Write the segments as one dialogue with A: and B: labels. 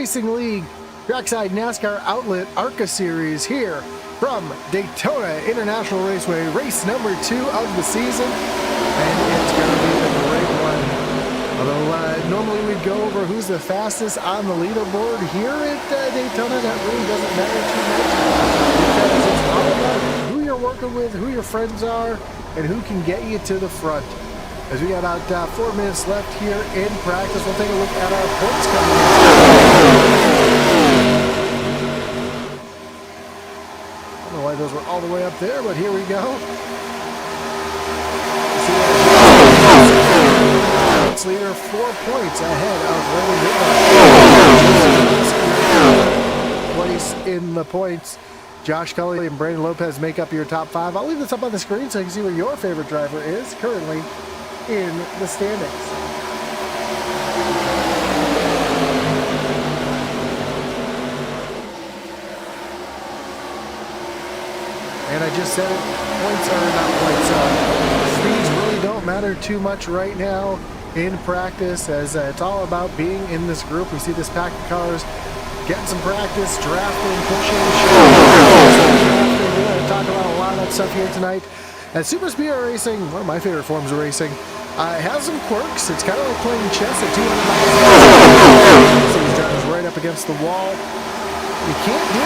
A: Racing League Trackside NASCAR Outlet ARCA Series here from Daytona International Raceway, race number 2 of the season, and it's going to be a great one. Although normally we'd go over who's the fastest on the leaderboard, here at Daytona that really doesn't matter too much because it's all about who you're working with, who your friends are, and who can get you to the front. As we got about 4 minutes left here in practice, we'll take a look at our points coming in. I don't know why those were all the way up there, but here we go. Points leader 4 points ahead of Lennon place in the points. Josh Cully and Brandon Lopez make up your top 5. I'll leave this up on the screen so you can see where your favorite driver is currently in the standings. And I just said it, points are not points. Speeds really don't matter too much right now in practice, as it's all about being in this group. We see this pack of cars getting some practice, drafting, pushing, we're going to talk about a lot of that stuff here tonight. And Super Speedway Racing, one of my favorite forms of racing, has some quirks. It's kind of like playing chess at 200 miles an hour. So these drivers right up against the wall. You can't do it.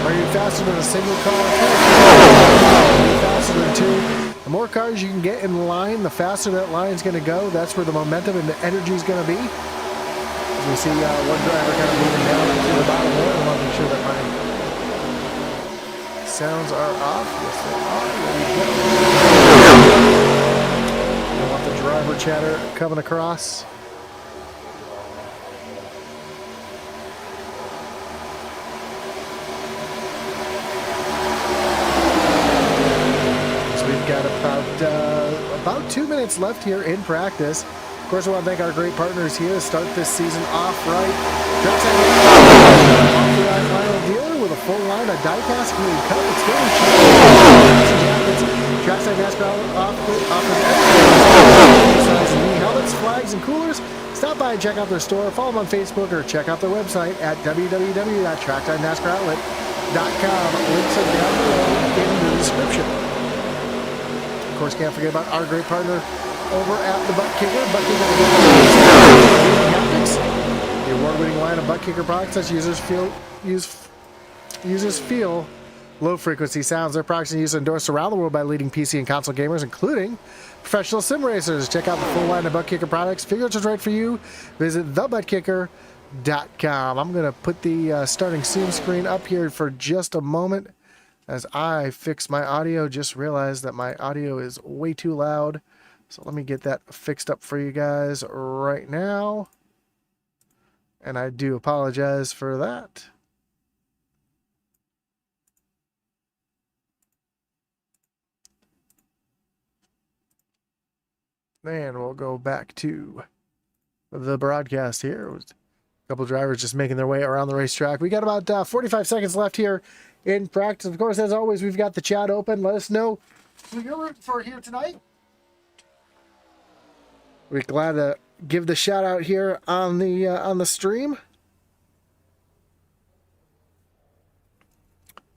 A: Are you faster than a single car? Are you faster than 2? The more cars you can get in line, the faster that line's going to go. That's where the momentum and the energy is going to be. As we see one driver kind of moving down to the bottom there. I want to make sure that my sounds are off. Yes, they are. There we go. I want the driver chatter coming across. So we've got about 2 minutes left here in practice. Of course, I want to thank our great partners here to start this season off right. Trackside authorized Lionel dealer with a full line of Diecast green cut. It's very cheap. Trackside NASCAR offers size knee helmets, flags, and coolers. Stop by and check out their store. Follow them on Facebook or check out their website at www.tracksidenascarOutlet.com. Links are down below in the description. Of course, can't forget about our great partner over at the Butt Kicker. Butt Kicker haptics. The award-winning line of butt kicker products that users feel low-frequency sounds. Their products are used and endorsed around the world by leading PC and console gamers, including professional sim racers. Check out the full line of Butt Kicker products. Figure out what's right for you. Visit thebuttkicker.com. I'm going to put the starting soon screen up here for just a moment as I fix my audio. Just realized that my audio is way too loud. So let me get that fixed up for you guys right now. And I do apologize for that. And we'll go back to the broadcast here. A couple drivers just making their way around the racetrack. We got about 45 seconds left here in practice. Of course, as always, we've got the chat open. Let us know who you're rooting for here tonight. We're glad to give the shout out here on the stream.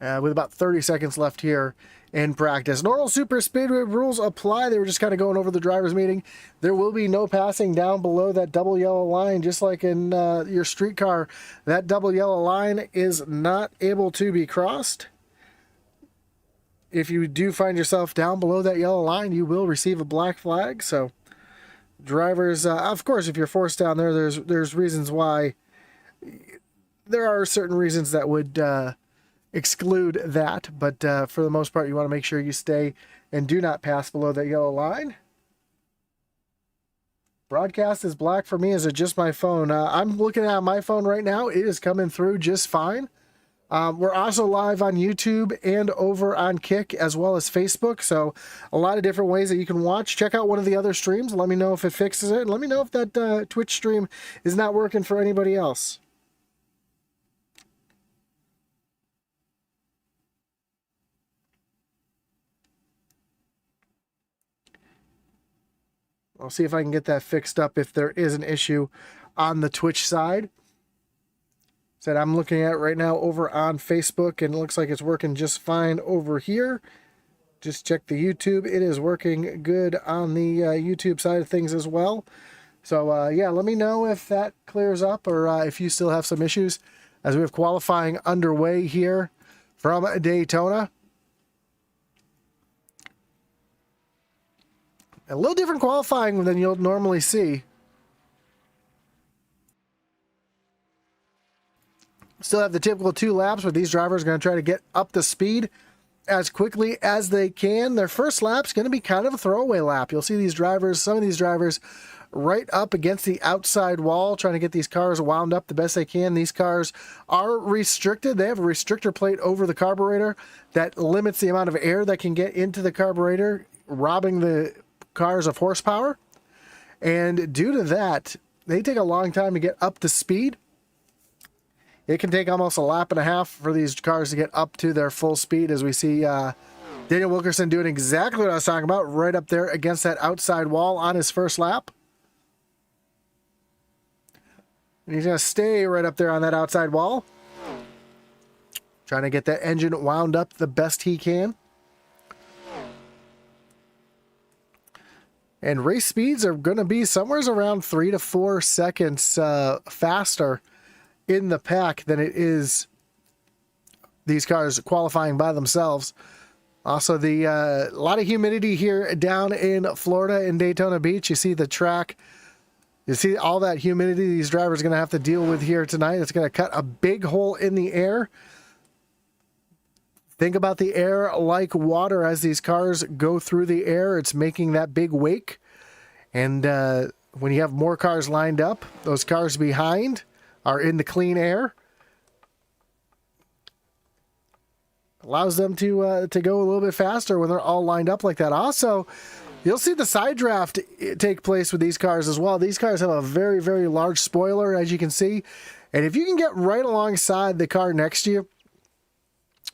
A: With about 30 seconds left here in practice. Normal Super Speedway rules apply. They were just kind of going over the drivers' meeting. There will be no passing down below that double yellow line, just like in your street car. That double yellow line is not able to be crossed. If you do find yourself down below that yellow line, you will receive a black flag. So drivers, of course, if you're forced down there, there's reasons why. There are certain reasons that would exclude that, but for the most part, you want to make sure you stay and do not pass below that yellow line. Broadcast is black for me. Is it just my phone? I'm looking at my phone right now. It is coming through just fine. We're also live on YouTube and over on Kick as well as Facebook. So a lot of different ways that you can watch. Check out one of the other streams. Let me know if it fixes it. Let me know if that Twitch stream is not working for anybody else. I'll see if I can get that fixed up if there is an issue on the Twitch side. Said I'm looking at it right now over on Facebook, and it looks like it's working just fine over here. Just check the YouTube. It is working good on the YouTube side of things as well. So, yeah, let me know if that clears up or if you still have some issues as we have qualifying underway here from Daytona. A little different qualifying than you'll normally see. Still have the typical 2 laps, but these drivers are going to try to get up to speed as quickly as they can. Their first lap's going to be kind of a throwaway lap. You'll see these drivers, some of these drivers, right up against the outside wall, trying to get these cars wound up the best they can. These cars are restricted. They have a restrictor plate over the carburetor that limits the amount of air that can get into the carburetor, robbing the cars of horsepower. And due to that, they take a long time to get up to speed. It can take almost a lap and a half for these cars to get up to their full speed, as we see Daniel Wilkerson doing exactly what I was talking about, right up there against that outside wall on his first lap. And he's going to stay right up there on that outside wall, trying to get that engine wound up the best he can. And race speeds are going to be somewhere around 3 to 4 seconds faster in the pack than it is these cars qualifying by themselves. Also, the a lot of humidity here down in Florida in Daytona Beach. You see the track. You see all that humidity these drivers are going to have to deal with here tonight. It's going to cut a big hole in the air. Think about the air like water as these cars go through the air. It's making that big wake. And when you have more cars lined up, those cars behind are in the clean air. Allows them to go a little bit faster when they're all lined up like that. Also, you'll see the side draft take place with these cars as well. These cars have a very, very large spoiler, as you can see. And if you can get right alongside the car next to you,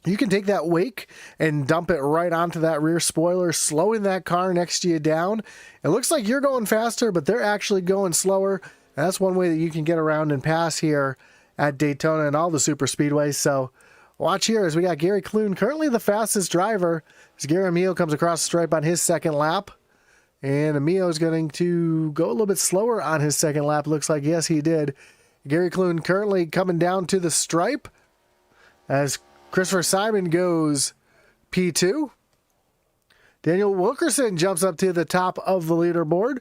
A: you can take that wake and dump it right onto that rear spoiler, slowing that car next to you down. It looks like you're going faster, but they're actually going slower. And that's one way that you can get around and pass here at Daytona and all the super speedways. So watch here as we got Gary Clune, currently the fastest driver, as Gary Amio comes across the stripe on his second lap. And Amio is going to go a little bit slower on his second lap. Looks like, yes, he did. Gary Clune currently coming down to the stripe as Christopher Simon goes P2. Daniel Wilkerson jumps up to the top of the leaderboard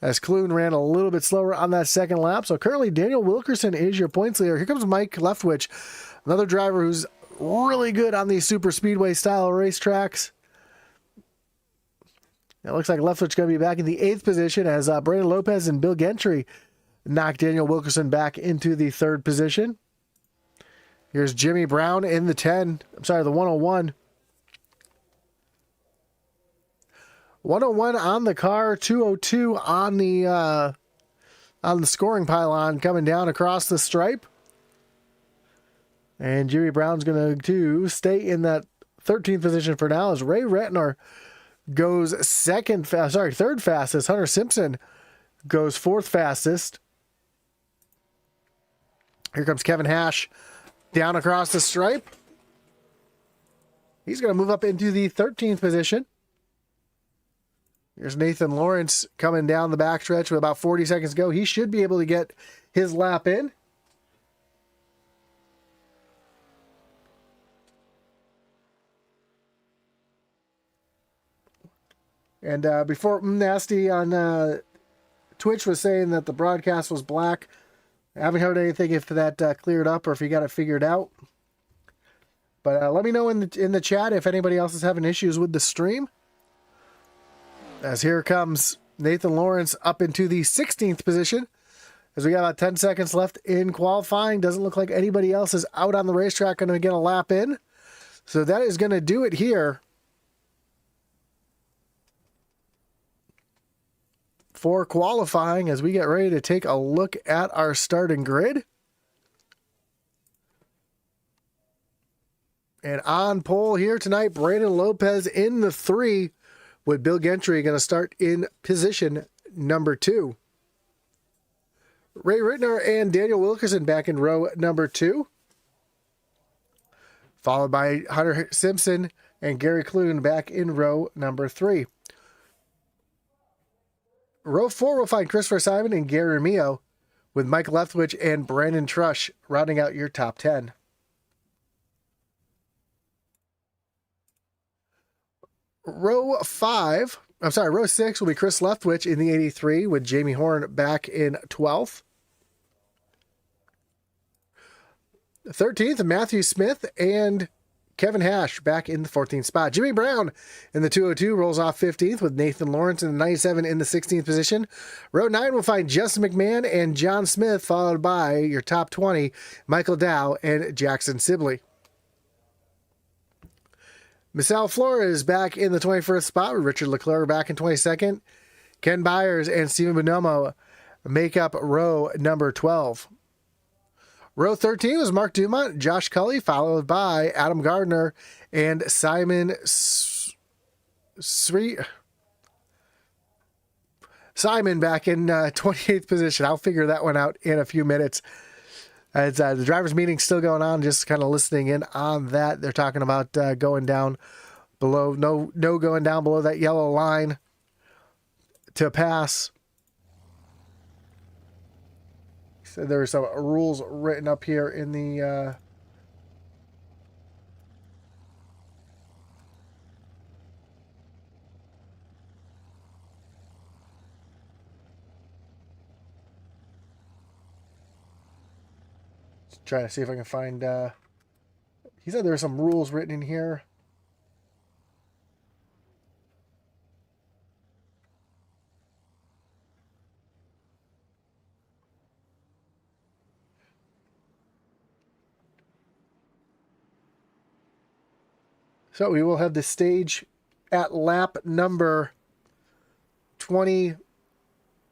A: as Clune ran a little bit slower on that second lap. So currently Daniel Wilkerson is your points leader. Here comes Mike Leftwich, another driver who's really good on these super speedway style racetracks. It looks like Leftwich going to be back in the 8th position as Brandon Lopez and Bill Gentry knock Daniel Wilkerson back into the 3rd position. Here's Jimmy Brown in the 101. 101 on the car, 202 on the scoring pylon coming down across the stripe. And Jimmy Brown's going to stay in that 13th position for now as Ray Retner goes third fastest. Hunter Simpson goes 4th fastest. Here comes Kevin Hash down across the stripe. He's going to move up into the 13th position. Here's Nathan Lawrence coming down the backstretch with about 40 seconds to go. He should be able to get his lap in. And before Nasty on Twitch was saying that the broadcast was black, I haven't heard anything if that cleared up or if you got it figured out. But let me know in the chat if anybody else is having issues with the stream. As here comes Nathan Lawrence up into the 16th position. As we got about 10 seconds left in qualifying. Doesn't look like anybody else is out on the racetrack going to get a lap in. So that is going to do it here for qualifying as we get ready to take a look at our starting grid. And on pole here tonight, Brandon Lopez in the 3, with Bill Gentry going to start in position number 2. Ray Rittner and Daniel Wilkerson back in row number 2. Followed by Hunter Simpson and Gary Clune back in row number 3. Row 4 will find Christopher Simon and Gary Mio, with Mike Leftwich and Brandon Trush rounding out your top 10. Row 6 will be Chris Leftwich in the 83 with Jamie Horn back in 12th. 13th, Matthew Smith and Kevin Hash back in the 14th spot. Jimmy Brown in the 202 rolls off 15th with Nathan Lawrence in the 97 in the 16th position. Row 9 will find Justin McMahon and John Smith, followed by your top 20, Michael Dow and Jackson Sibley. Michelle Flores back in the 21st spot with Richard Leclerc back in 22nd. Ken Byers and Steven Bonomo make up row number 12. Row 13 was Mark Dumont, Josh Cully, followed by Adam Gardner and Simon Simon back in 28th position. I'll figure that one out in a few minutes. As the drivers' meeting still going on, just kind of listening in on that. They're talking about going down below, no going down below that yellow line to pass. So there are some rules written up here in the trying to see if I can find he said there were some rules written in here. So we will have the stage at lap number 20, I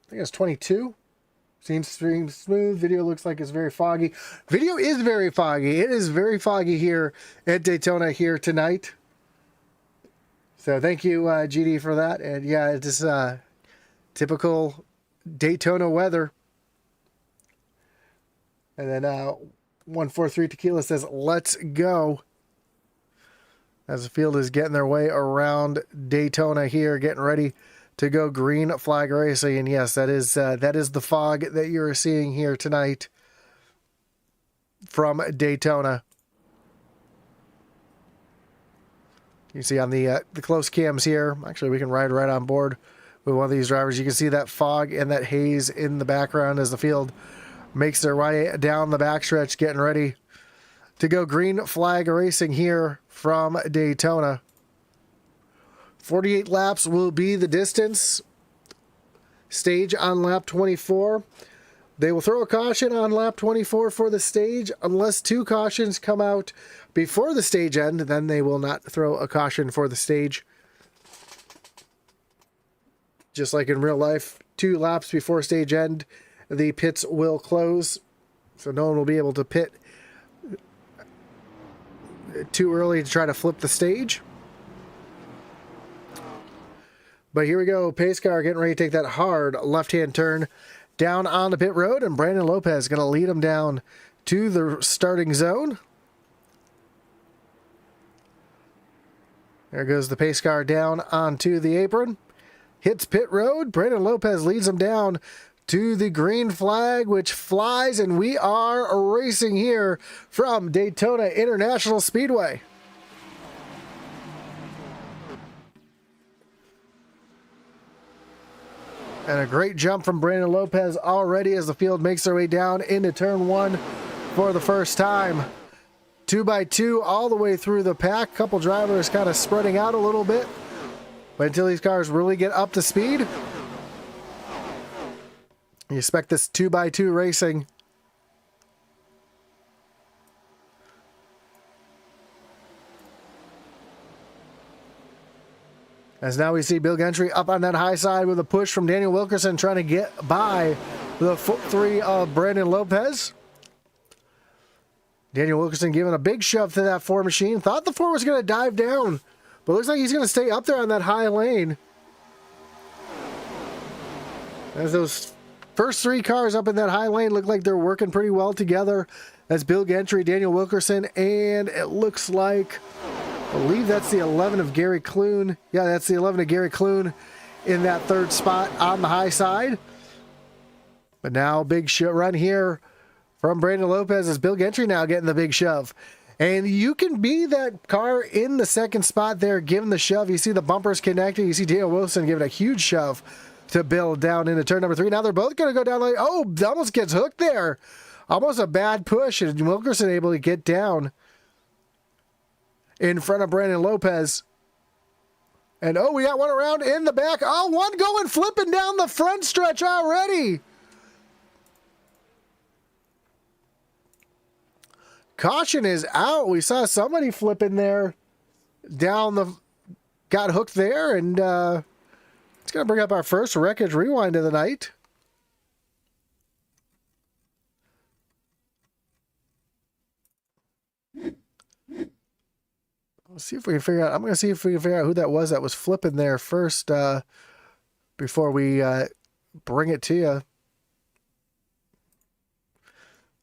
A: think it's 22. Seems smooth. Video looks like it's very foggy. Video is very foggy. It is very foggy here at Daytona here tonight. So thank you, GD, for that. And yeah, it's just typical Daytona weather. And then 143 Tequila says, let's go. As the field is getting their way around Daytona here, getting ready to go green flag racing. And yes, that is the fog that you're seeing here tonight from Daytona. You see on the close cams here, actually we can ride right on board with one of these drivers. You can see that fog and that haze in the background as the field makes their way down the backstretch, getting ready to go green flag racing here from Daytona. 48 laps will be the distance. Stage on lap 24. They will throw a caution on lap 24 for the stage. Unless 2 cautions come out before the stage end, then they will not throw a caution for the stage. Just like in real life, 2 laps before stage end, the pits will close. So no one will be able to pit too early to try to flip the stage. But here we go. Pace car getting ready to take that hard left-hand turn down on the pit road, and Brandon Lopez going to lead him down to the starting zone. There goes the pace car down onto the apron. Hits pit road. Brandon Lopez leads him down to the green flag, which flies, and we are racing here from Daytona International Speedway. And a great jump from Brandon Lopez already as the field makes their way down into turn 1 for the first time. 2x2 all the way through the pack. Couple drivers kind of spreading out a little bit. But until these cars really get up to speed, you expect this 2x2 racing. As now we see Bill Gentry up on that high side with a push from Daniel Wilkerson trying to get by the foot 3 of Brandon Lopez. Daniel Wilkerson giving a big shove to that 4 machine. Thought the 4 was going to dive down, but looks like he's going to stay up there on that high lane. As those First three cars up in that high lane look like they're working pretty well together. That's Bill Gentry, Daniel Wilkerson, and it looks like, I believe that's the 11 of Gary Clune. Yeah, that's the 11 of Gary Clune in that third spot on the high side. But now big run here from Brandon Lopez as Bill Gentry now getting the big shove. And you can be that car in the second spot there, giving the shove. You see the bumpers connecting. You see Daniel Wilson giving a huge shove to Bill down into turn number 3. Now they're both going to go down like, oh, almost gets hooked there. Almost a bad push, and Wilkerson able to get down in front of Brandon Lopez. And oh, we got one around in the back. Oh, one going flipping down the front stretch already. Caution is out. We saw somebody flipping there down the, got hooked there, and it's going to bring up our first wreckage rewind of the night. Let's see if we can figure out, I'm going to see if we can figure out who that was flipping there first before we bring it to you.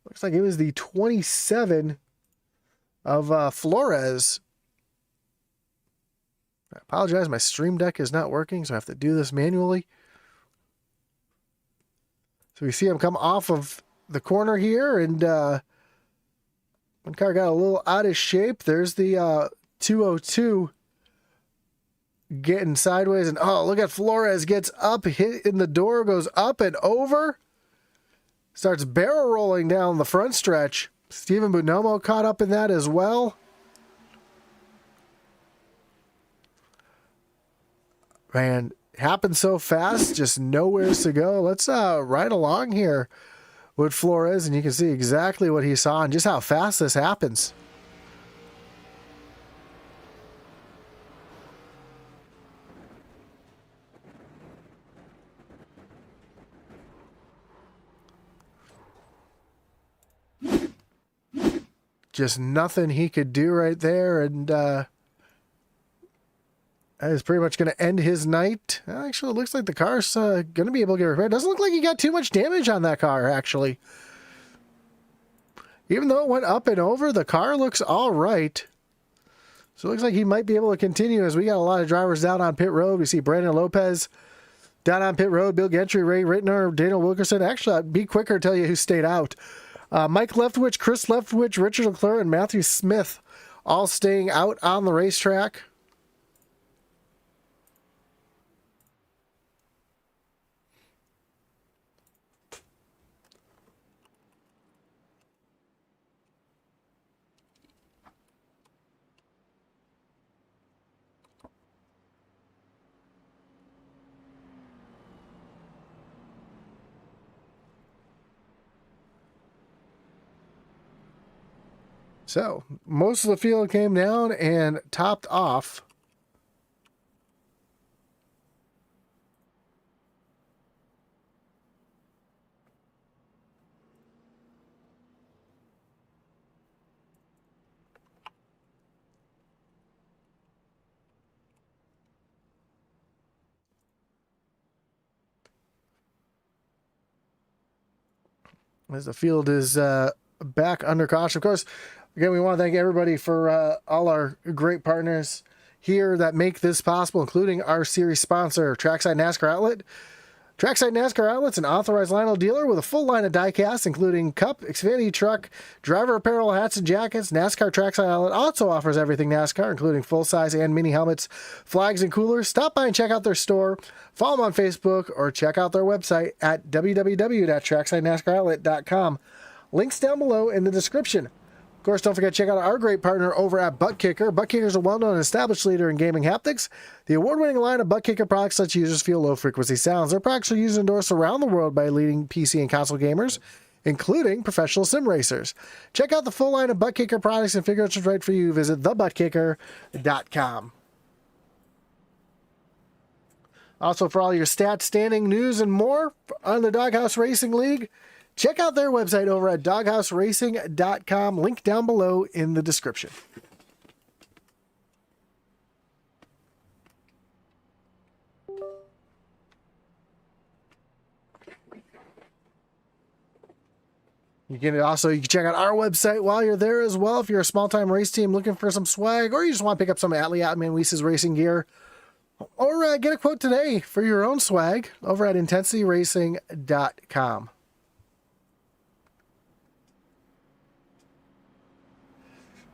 A: Looks like it was the 27 of Flores. I apologize, my stream deck is not working, so I have to do this manually. So we see him come off of the corner here, and one car got a little out of shape. There's the 202 getting sideways, and oh, look at Flores, gets up, hit in the door, goes up and over. Starts barrel rolling down the front stretch. Steven Bonomo caught up in that as well. Man, happened so fast, just nowhere to go. Let's ride along here with Flores, and you can see exactly what he saw and just how fast this happens. Just nothing he could do right there, and that is pretty much going to end his night. Actually, it looks like the car's going to be able to get repaired. Doesn't look like he got too much damage on that car, actually. Even though it went up and over, the car looks all right. So it looks like he might be able to continue, as we got a lot of drivers down on pit road. We see Brandon Lopez down on pit road, Bill Gentry, Ray Rittner, Daniel Wilkerson. Actually, I'd be quicker to tell you who stayed out. Mike Leftwich, Chris Leftwich, Richard Leclerc, and Matthew Smith all staying out on the racetrack. So, most of the field came down and topped off. As the field is back under caution. Of course, again, we want to thank everybody for all our great partners here that make this possible, including our series sponsor, Trackside NASCAR Outlet. Trackside NASCAR Outlet's an authorized Lionel dealer with a full line of diecast, including Cup, Xfinity truck, driver apparel, hats and jackets. NASCAR Trackside Outlet also offers everything NASCAR, including full-size and mini helmets, flags, and coolers. Stop by and check out their store, follow them on Facebook, or check out their website at www.tracksidenascaroutlet.com. Links down below in the description. Of course, don't forget to check out our great partner over at Butt Kicker. Butt Kicker is a well-known and established leader in gaming haptics. The award-winning line of Butt Kicker products lets users feel low-frequency sounds. Their products are used and endorsed around the world by leading PC and console gamers, including professional sim racers. Check out the full line of Butt Kicker products and figure out what's right for you. Visit thebuttkicker.com. Also, for all your stats, standing news, and more on the Doghouse Racing League, check out their website over at doghouseracing.com. Link down below in the description. You can check out our website while you're there as well. If you're a small-time race team looking for some swag, or you just want to pick up some Atlee Atman Weese's racing gear, or get a quote today for your own swag over at intensityracing.com.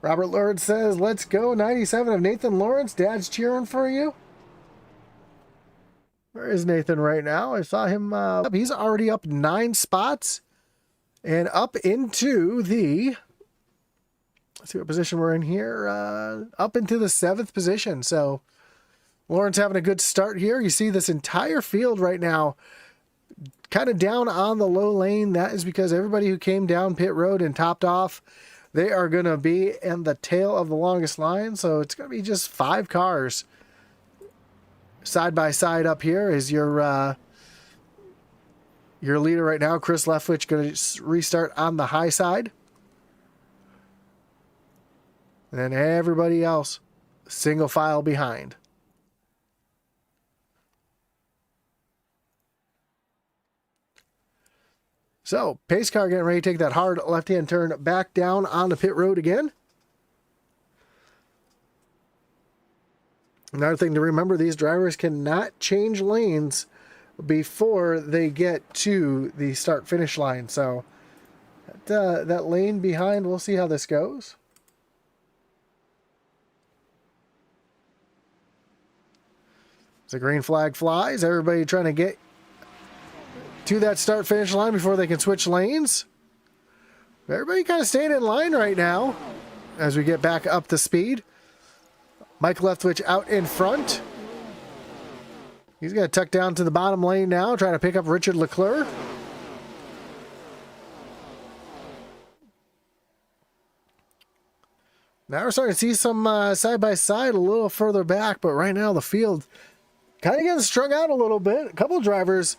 A: Robert Lord says, let's go. 97 of Nathan Lawrence. Dad's cheering for you. Where is Nathan right now? I saw him. He's already up 9 spots and up into the, let's see what position we're in here. Up into the 7th position. So Lawrence having a good start here. You see this entire field right now kind of down on the low lane. That is because everybody who came down pit road and topped off, they are going to be in the tail of the longest line. So it's going to be just 5 cars side by side up here. Is your leader right now, Chris Leftwich, going to restart on the high side. And then everybody else single file behind. So, pace car getting ready to take that hard left-hand turn back down on the pit road again. Another thing to remember, these drivers cannot change lanes before they get to the start-finish line. So, that lane behind, we'll see how this goes. The green flag flies. Everybody trying to get to that start-finish line before they can switch lanes. Everybody kind of staying in line right now as we get back up to speed. Mike Leftwich out in front. He's going to tuck down to the bottom lane now, trying to pick up Richard Leclerc. Now we're starting to see some side-by-side a little further back, but right now the field kind of getting strung out a little bit. A couple of drivers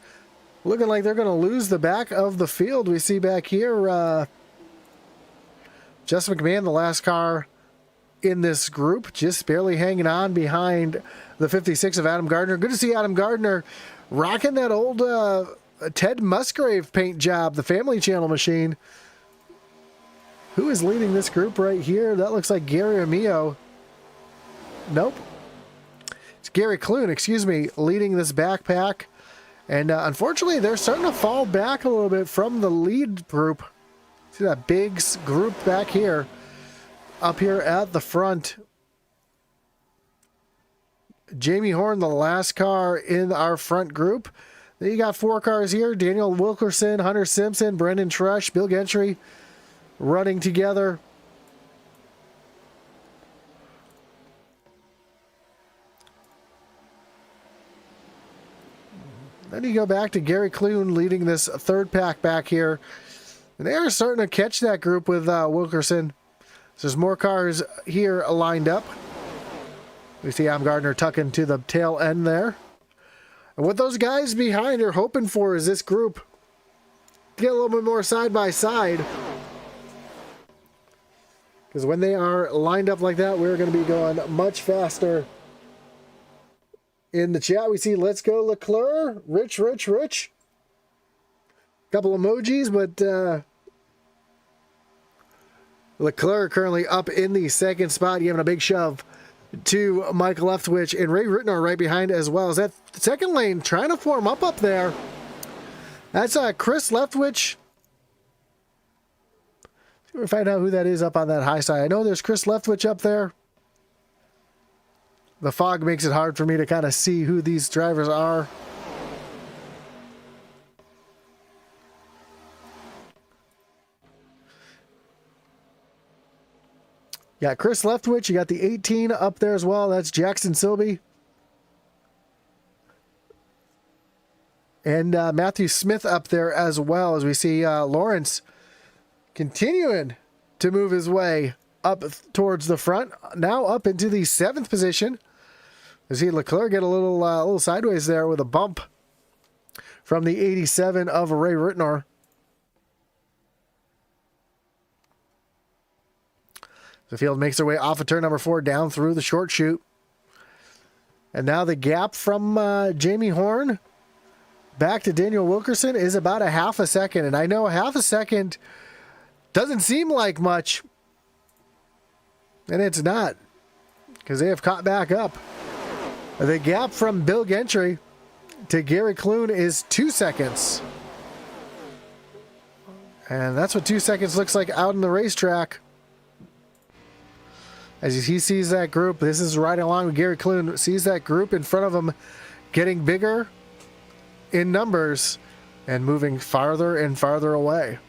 A: looking like they're going to lose the back of the field. We see back here, Justin McMahon, the last car in this group, just barely hanging on behind the 56 of Adam Gardner. Good to see Adam Gardner rocking that old Ted Musgrave paint job, the Family Channel machine. Who is leading this group right here? That looks like Gary Amio. Nope. It's Gary Clune, excuse me, leading this backpack. And unfortunately, they're starting to fall back a little bit from the lead group. See that big group back here, up here at the front. Jamie Horn, the last car in our front group. Then you got 4 cars here. Daniel Wilkerson, Hunter Simpson, Brendan Trush, Bill Gentry running together. Then you go back to Gary Clune leading this third pack back here. And they are starting to catch that group with Wilkerson. So there's more cars here lined up. We see Adam Gardner tucking to the tail end there. And what those guys behind are hoping for is this group to get a little bit more side by side. Because when they are lined up like that, we're going to be going much faster. In the chat, we see Let's Go Leclerc, Rich. Couple emojis, but Leclerc currently up in the second spot, giving a big shove to Mike Leftwich, and Ray Ritenour right behind as well. Is that second lane trying to form up there? That's Chris Leftwich. We'll find out who that is up on that high side. I know there's Chris Leftwich up there. The fog makes it hard for me to kind of see who these drivers are. You got Chris Leftwich. You got the 18 up there as well. That's Jackson Silby. And Matthew Smith up there as well, as we see Lawrence continuing to move his way up towards the front. Now up into the 7th position. We see Leclerc get a little sideways there with a bump from the 87 of Ray Ritenour. The field makes their way off of turn number 4 down through the short chute. And now the gap from Jamie Horn back to Daniel Wilkerson is about a half a second. And I know a half a second Doesn't seem like much. And it's not, because they have caught back up. The gap from Bill Gentry to Gary Clune is 2 seconds. And that's what 2 seconds looks like out in the racetrack. As he sees that group, this is right along with Gary Clune, sees that group in front of him getting bigger in numbers and moving farther and farther away.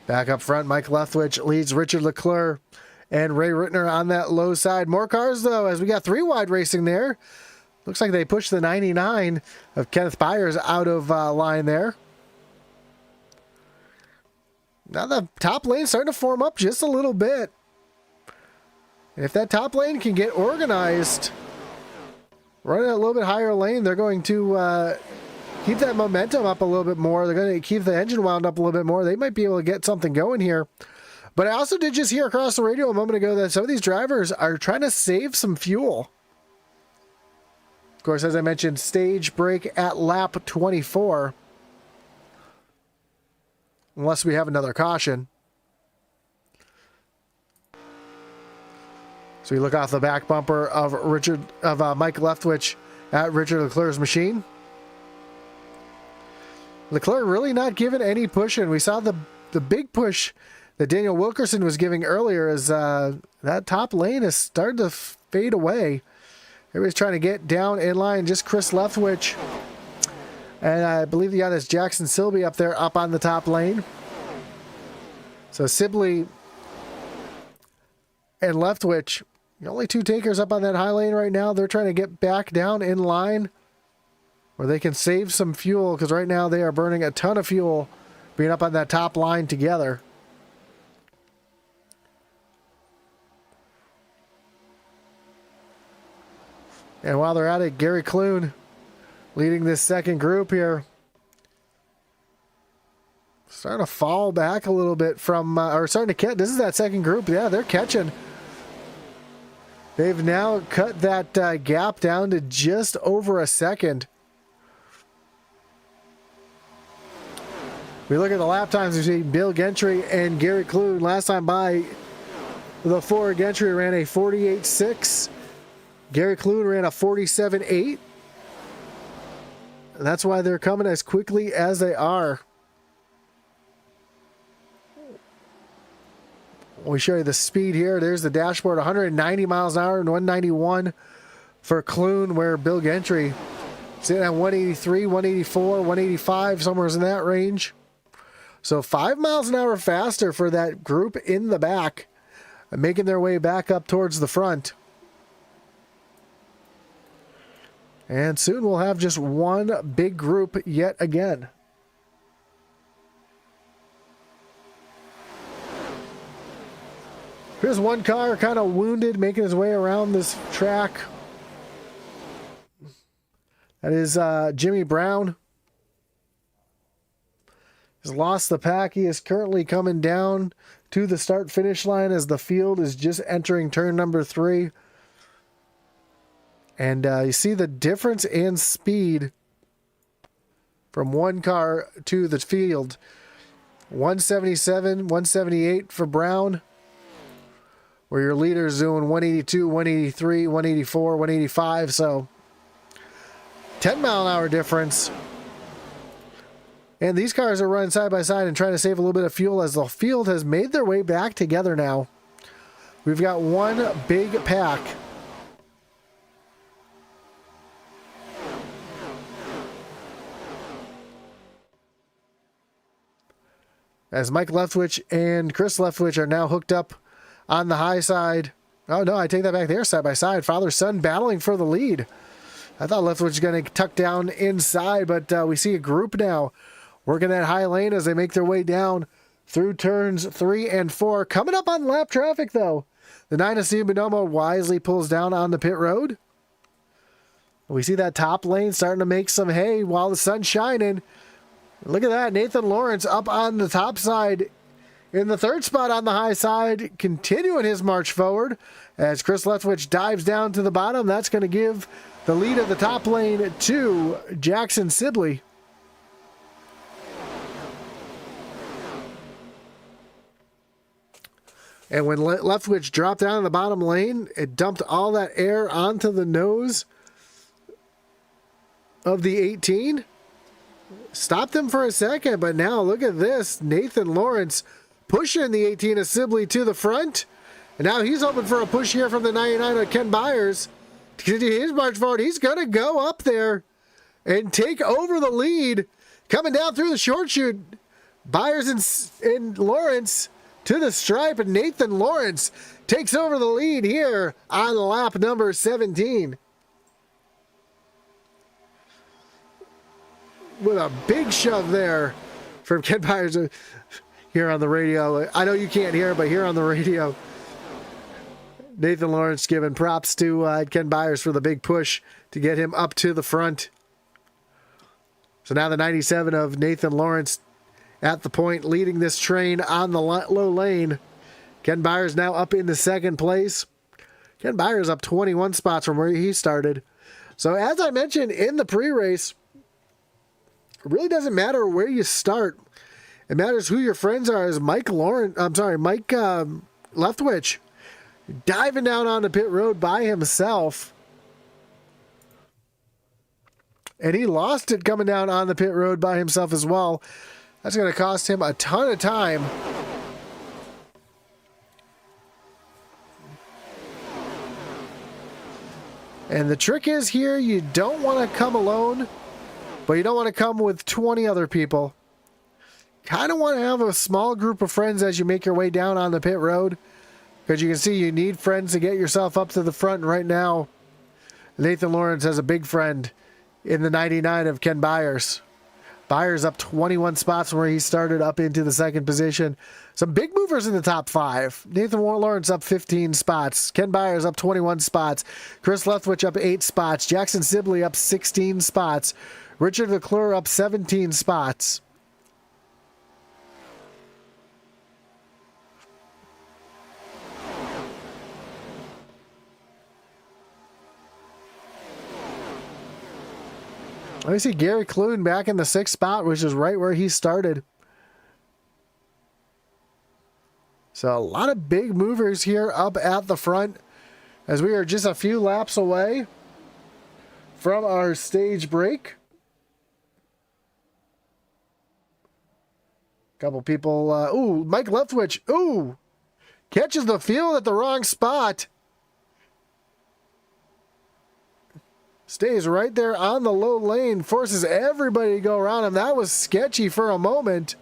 A: Back up front, Mike Leftwich leads Richard Leclerc and Ray Rittner on that low side. More cars, though, as we got 3 wide racing there. Looks like they pushed the 99 of Kenneth Byers out of line there. Now the top lane starting to form up just a little bit. And if that top lane can get organized, running a little bit higher lane, they're going to keep that momentum up a little bit more. They're going to keep the engine wound up a little bit more. They might be able to get something going here. But I also did just hear across the radio a moment ago that some of these drivers are trying to save some fuel. Of course, as I mentioned, stage break at lap 24. Unless we have another caution. So we look off the back bumper of Mike Leftwich at Richard Leclerc's machine. Leclerc really not giving any pushing. We saw the big push that Daniel Wilkerson was giving earlier as that top lane has started to fade away. Everybody's trying to get down in line. Just Chris Leftwich. And I believe you got this Jackson Silby up there up on the top lane. So Sibley and Leftwich, the only 2 takers up on that high lane right now. They're trying to get back down in line where they can save some fuel, because right now they are burning a ton of fuel being up on that top line together. And while they're at it, Gary Clune leading this second group here. Starting to fall back a little bit from, or starting to catch. This is that second group. Yeah, they're catching. They've now cut that gap down to just over a second. We look at the lap times. We see Bill Gentry and Gary Clune. Last time by, the Ford Gentry ran a 48.6. Gary Clune ran a 47.8. That's why they're coming as quickly as they are. We show you the speed here. There's the dashboard, 190 miles an hour and 191 for Clune, where Bill Gentry sitting at 183, 184, 185, somewhere in that range. So 5 miles an hour faster for that group in the back, making their way back up towards the front. And soon we'll have just one big group yet again. Here's one car kind of wounded, making his way around this track. That is Jimmy Brown. He's lost the pack. He is currently coming down to the start-finish line as the field is just entering turn number 3. And you see the difference in speed from one car to the field. 177, 178 for Brown, where your leader's doing 182, 183, 184, 185. So 10 mile an hour difference. And these cars are running side by side and trying to save a little bit of fuel as the field has made their way back together now. We've got one big pack. As Mike Leftwich and Chris Leftwich are now hooked up on the high side. Oh, no, I take that back. They're side by side. Father-son battling for the lead. I thought Leftwich was going to tuck down inside, but we see a group now working that high lane as they make their way down through turns 3 and 4. Coming up on lap traffic, though. The 9 of Steve Bonomo wisely pulls down on the pit road. We see that top lane starting to make some hay while the sun's shining. Look at that. Nathan Lawrence up on the top side in the 3rd spot on the high side, continuing his march forward as Chris Leftwich dives down to the bottom. That's going to give the lead of the top lane to Jackson Sibley. And when Leftwich dropped down in the bottom lane, it dumped all that air onto the nose of the 18. Stopped him for a second, but now look at this. Nathan Lawrence pushing the 18 of Sibley to the front. And now he's hoping for a push here from the 99 of Ken Byers. To continue his march forward, he's going to go up there and take over the lead. Coming down through the short chute, Byers and Lawrence to the stripe, and Nathan Lawrence takes over the lead here on lap number 17. With a big shove there from Ken Byers here on the radio. I know you can't hear it, but here on the radio, Nathan Lawrence giving props to Ken Byers for the big push to get him up to the front. So now the 97 of Nathan Lawrence at the point, leading this train on the low lane. Ken Byers now up into second place. Ken Byers up 21 spots from where he started. So as I mentioned in the pre-race, it really doesn't matter where you start. It matters who your friends are. As Mike Leftwich diving down on the pit road by himself. And he lost it coming down on the pit road by himself as well. That's going to cost him a ton of time. And the trick is here, you don't want to come alone, but you don't want to come with 20 other people. Kind of want to have a small group of friends as you make your way down on the pit road, because you can see you need friends to get yourself up to the front. Right now, Nathan Lawrence has a big friend in the 99 of Ken Byers. Byers up 21 spots from where he started up into the second position. Some big movers in the top 5. Nathan Lawrence up 15 spots. Ken Byers up 21 spots. Chris Leftwich up 8 spots. Jackson Sibley up 16 spots. Richard Leclerc up 17 spots. I see Gary Clune back in the 6th spot, which is right where he started. So a lot of big movers here up at the front, as we are just a few laps away from our stage break. Couple people, ooh, Mike Leftwich, ooh, catches the field at the wrong spot. Stays right there on the low lane, forces everybody to go around him. That was sketchy for a moment.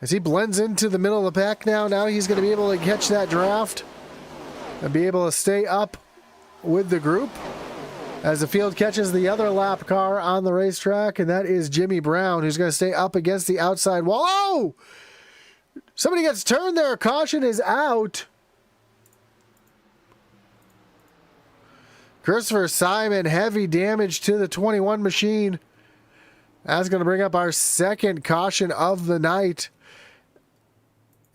A: As he blends into the middle of the pack now he's going to be able to catch that draft and be able to stay up with the group as the field catches the other lap car on the racetrack, and that is Jimmy Brown, who's going to stay up against the outside wall. Oh! Somebody gets turned there. Caution is out. Christopher Simon, heavy damage to the 21 machine. That's going to bring up our second caution of the night.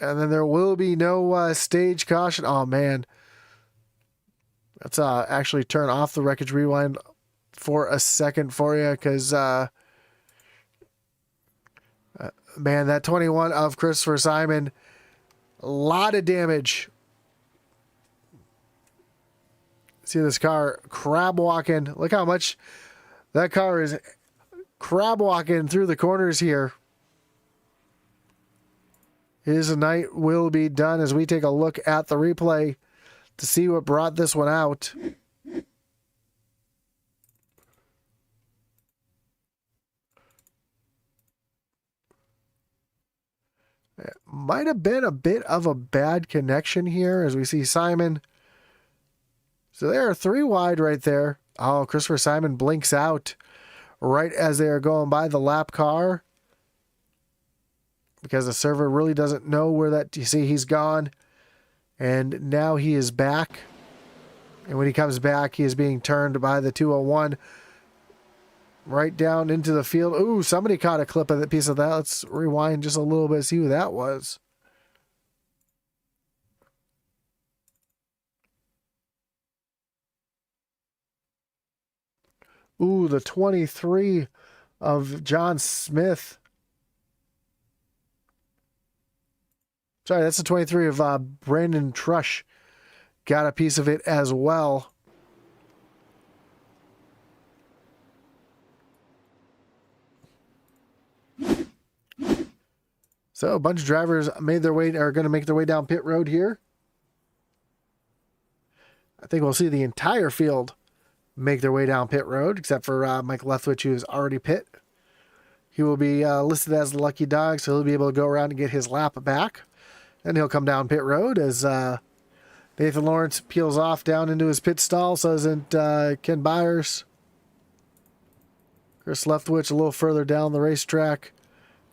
A: And then there will be no stage caution. Oh, man. Let's actually turn off the Wreckage Rewind for a second for you, because, man, that 21 of Christopher Simon, a lot of damage. See this car crab walking. Look how much that car is crab walking through the corners here. His night will be done as we take a look at the replay to see what brought this one out. It might have been a bit of a bad connection here as we see Simon. So they are 3 wide right there. Oh, Christopher Simon blinks out right as they are going by the lap car, because the server really doesn't know where that, you see he's gone, and now he is back. And when he comes back, he is being turned by the 201 right down into the field. Ooh, somebody caught a clip of that piece of that. Let's rewind just a little bit, see who that was. Ooh, the 23 of John Smith. Sorry, that's the 23 of Brandon Trush. Got a piece of it as well. So a bunch of drivers made their way, are going to make their way down pit road here. I think we'll see the entire field make their way down pit road, except for Mike Leftwich, who is already pit. He will be listed as the lucky dog, so he'll be able to go around and get his lap back. And he'll come down pit road as Nathan Lawrence peels off down into his pit stall. So isn't Ken Byers. Chris Leftwich a little further down the racetrack.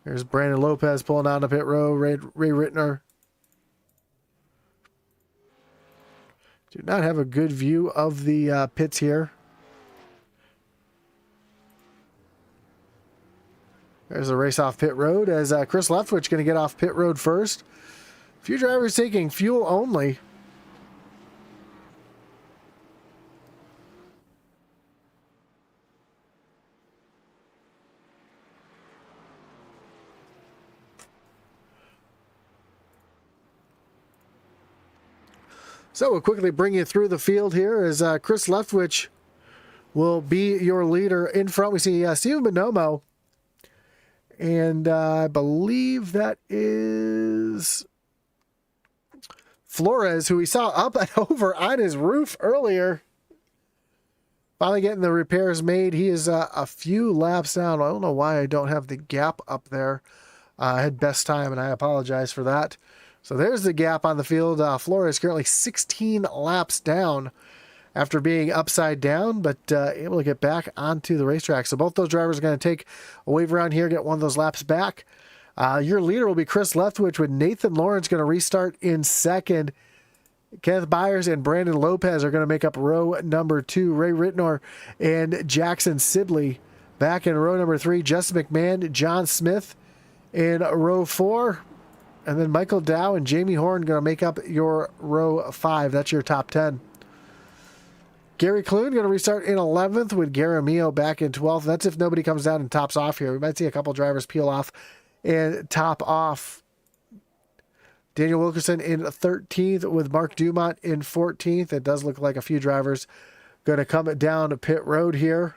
A: There's Brandon Lopez pulling down the pit road. Ray Rittner. Do not have a good view of the pits here. There's a race off pit road as Chris Leftwich going to get off pit road first. A few drivers taking fuel only. So we'll quickly bring you through the field here as Chris Leftwich will be your leader. In front, we see Steven Bonomo. And I believe that is Flores, who we saw up and over on his roof earlier. Finally getting the repairs made. He is a few laps down. I don't know why I don't have the gap up there. I had best time, and I apologize for that. So there's the gap on the field. Flores currently 16 laps down after being upside down, but able to get back onto the racetrack. So both those drivers are going to take a wave around here, get one of those laps back. Your leader will be Chris Leftwich, with Nathan Lawrence going to restart in second. Kenneth Byers and Brandon Lopez are going to make up row number 2. Ray Rittner and Jackson Sibley back in row number 3. Justin McMahon, John Smith in row 4. And then Michael Dow and Jamie Horn going to make up your row 5. That's your top 10. Gary Clune going to restart in 11th with Garamillo back in 12th. That's if nobody comes down and tops off here. We might see a couple drivers peel off and top off. Daniel Wilkerson in 13th with Mark Dumont in 14th. It does look like a few drivers going to come down to pit road here.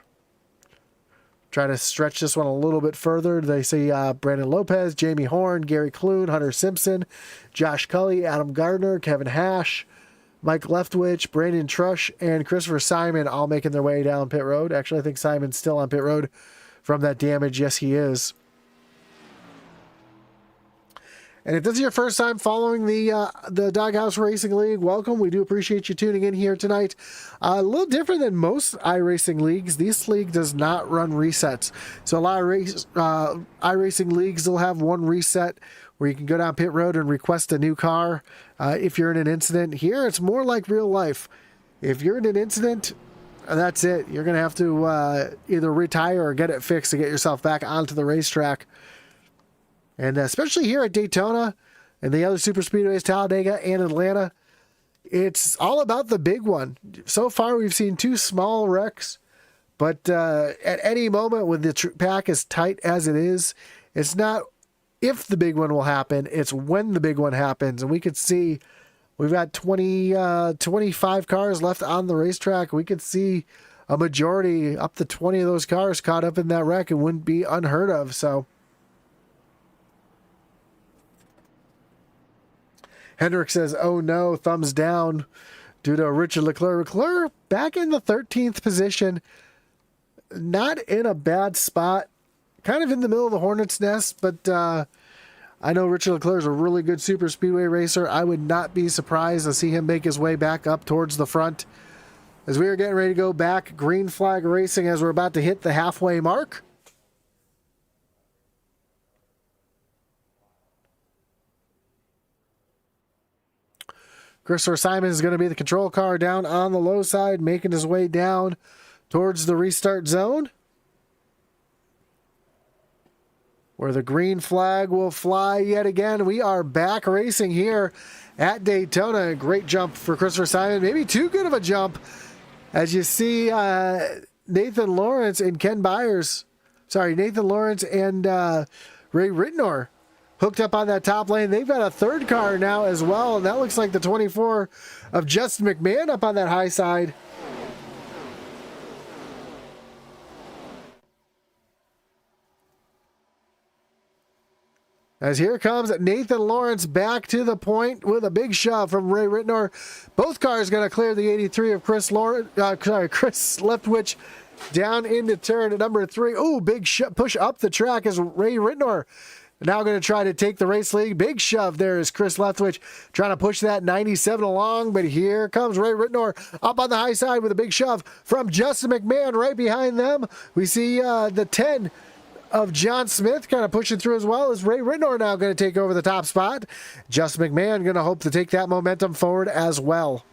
A: Try to stretch this one a little bit further. They see Brandon Lopez, Jamie Horn, Gary Clune, Hunter Simpson, Josh Cully, Adam Gardner, Kevin Hash, Mike Leftwich, Brandon Trush, and Christopher Simon all making their way down pit road. Actually, I think Simon's still on pit road from that damage. Yes, he is. And if this is your first time following the Doghouse Racing League, welcome. We do appreciate you tuning in here tonight. A little different than most iRacing leagues. This league does not run resets. So a lot of iRacing leagues will have one reset where you can go down pit road and request a new car if you're in an incident. Here, it's more like real life. If you're in an incident, that's it. You're going to have to either retire or get it fixed to get yourself back onto the racetrack. And especially here at Daytona and the other super speedways, Talladega and Atlanta, it's all about the big one. So far, we've seen 2 small wrecks, but at any moment with the pack as tight as it is, it's not if the big one will happen, it's when the big one happens. And we could see we've got 25 cars left on the racetrack. We could see a majority, up to 20 of those cars caught up in that wreck. It wouldn't be unheard of. So Hendrick says, oh no, thumbs down due to Richard Leclerc. Leclerc back in the 13th position. Not in a bad spot. Kind of in the middle of the hornet's nest, but I know Richard Leclerc is a really good super speedway racer. I would not be surprised to see him make his way back up towards the front. As we are getting ready to go back, green flag racing as we're about to hit the halfway mark. Christopher Simon is going to be the control car down on the low side, making his way down towards the restart zone, where the green flag will fly yet again. We are back racing here at Daytona. A great jump for Christopher Simon. Maybe too good of a jump, as you see Nathan Lawrence and Ken Byers. Sorry, Nathan Lawrence and Ray Rittner hooked up on that top lane. They've got a third car now as well, and that looks like the 24 of Justin McMahon up on that high side. As here comes Nathan Lawrence back to the point with a big shove from Ray Rittenor. Both cars going to clear the 83 of Chris Leftwich down into turn number 3. Ooh, big push up the track as Ray Rittenor now going to try to take the race lead. Big shove there is Chris Leftwich trying to push that 97 along, but here comes Ray Rittenor up on the high side with a big shove from Justin McMahon right behind them. We see the 10 of John Smith kind of pushing through as well as Ray Rittenor now going to take over the top spot. Justin McMahon going to hope to take that momentum forward as well.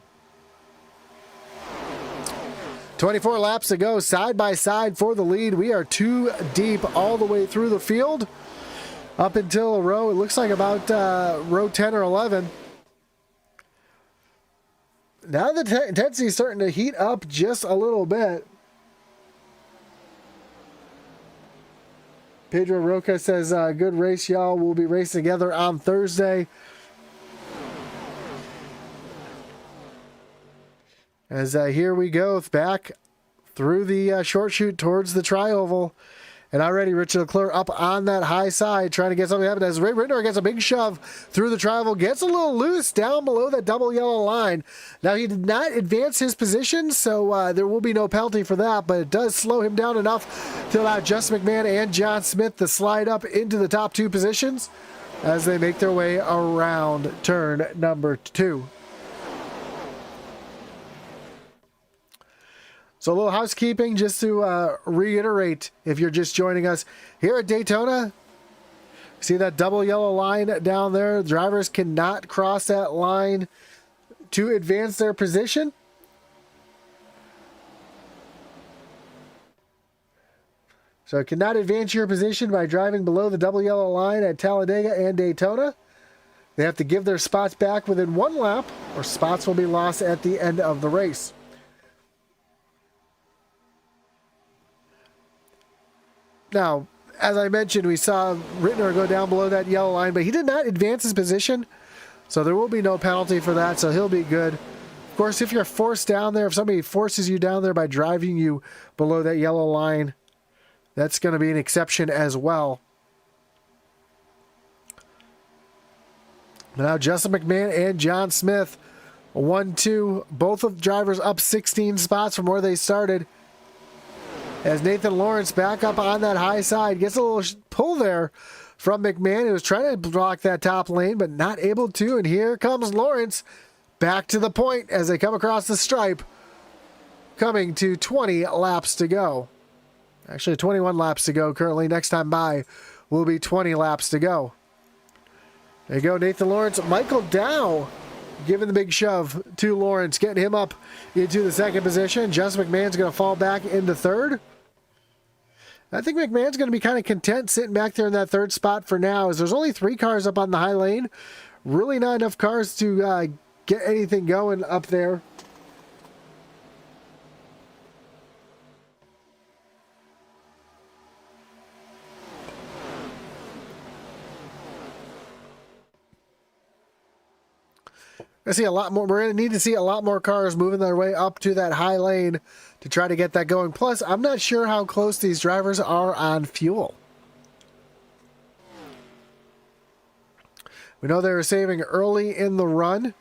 A: 24 laps to go, side by side for the lead. We are 2 deep all the way through the field up until a row. It looks like about row 10 or 11. Now the intensity is starting to heat up just a little bit. Pedro Roca says, good race, y'all. We'll be racing together on Thursday. As here we go, back through the short chute towards the tri-oval. And already Richard Leclerc up on that high side trying to get something happen as Ray Rittenor gets a big shove through the tri-oval, gets a little loose down below that double yellow line. Now he did not advance his position, so there will be no penalty for that, but it does slow him down enough to allow Justin McMahon and John Smith to slide up into the top 2 positions as they make their way around turn number 2. So a little housekeeping just to reiterate if you're just joining us. Here at Daytona, see that double yellow line down there? Drivers cannot cross that line to advance their position. So cannot advance your position by driving below the double yellow line at Talladega and Daytona. They have to give their spots back within 1 lap or spots will be lost at the end of the race. Now, as I mentioned, we saw Rittenor go down below that yellow line, but he did not advance his position, so there will be no penalty for that, so he'll be good. Of course, if you're forced down there, if somebody forces you down there by driving you below that yellow line, that's going to be an exception as well. Now, Justin McMahon and John Smith, 1-2, both of the drivers up 16 spots from where they started. As Nathan Lawrence back up on that high side, gets a little pull there from McMahon, who was trying to block that top lane, but not able to. And here comes Lawrence back to the point as they come across the stripe, coming to 20 laps to go. Actually, 21 laps to go currently. Next time by will be 20 laps to go. There you go, Nathan Lawrence. Michael Dow giving the big shove to Lawrence, getting him up into the 2nd position. Justin McMahon's going to fall back into 3rd. I think McMahon's going to be kind of content sitting back there in that 3rd spot for now, as there's only 3 cars up on the high lane. Really not enough cars to get anything going up there. I see a lot more. We're going to need to see a lot more cars moving their way up to that high lane to try to get that going. Plus, I'm not sure how close these drivers are on fuel. We know they were saving early in the run.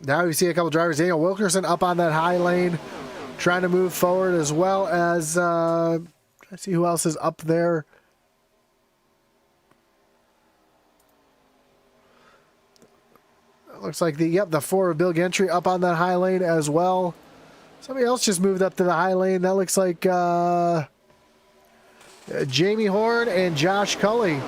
A: Now we see a couple drivers. Daniel Wilkerson up on that high lane, trying to move forward, as well as let's see who else is up there. Looks like the 4 of Bill Gentry up on that high lane as well. Somebody else just moved up to the high lane. That looks like Jamie Horn and Josh Cully.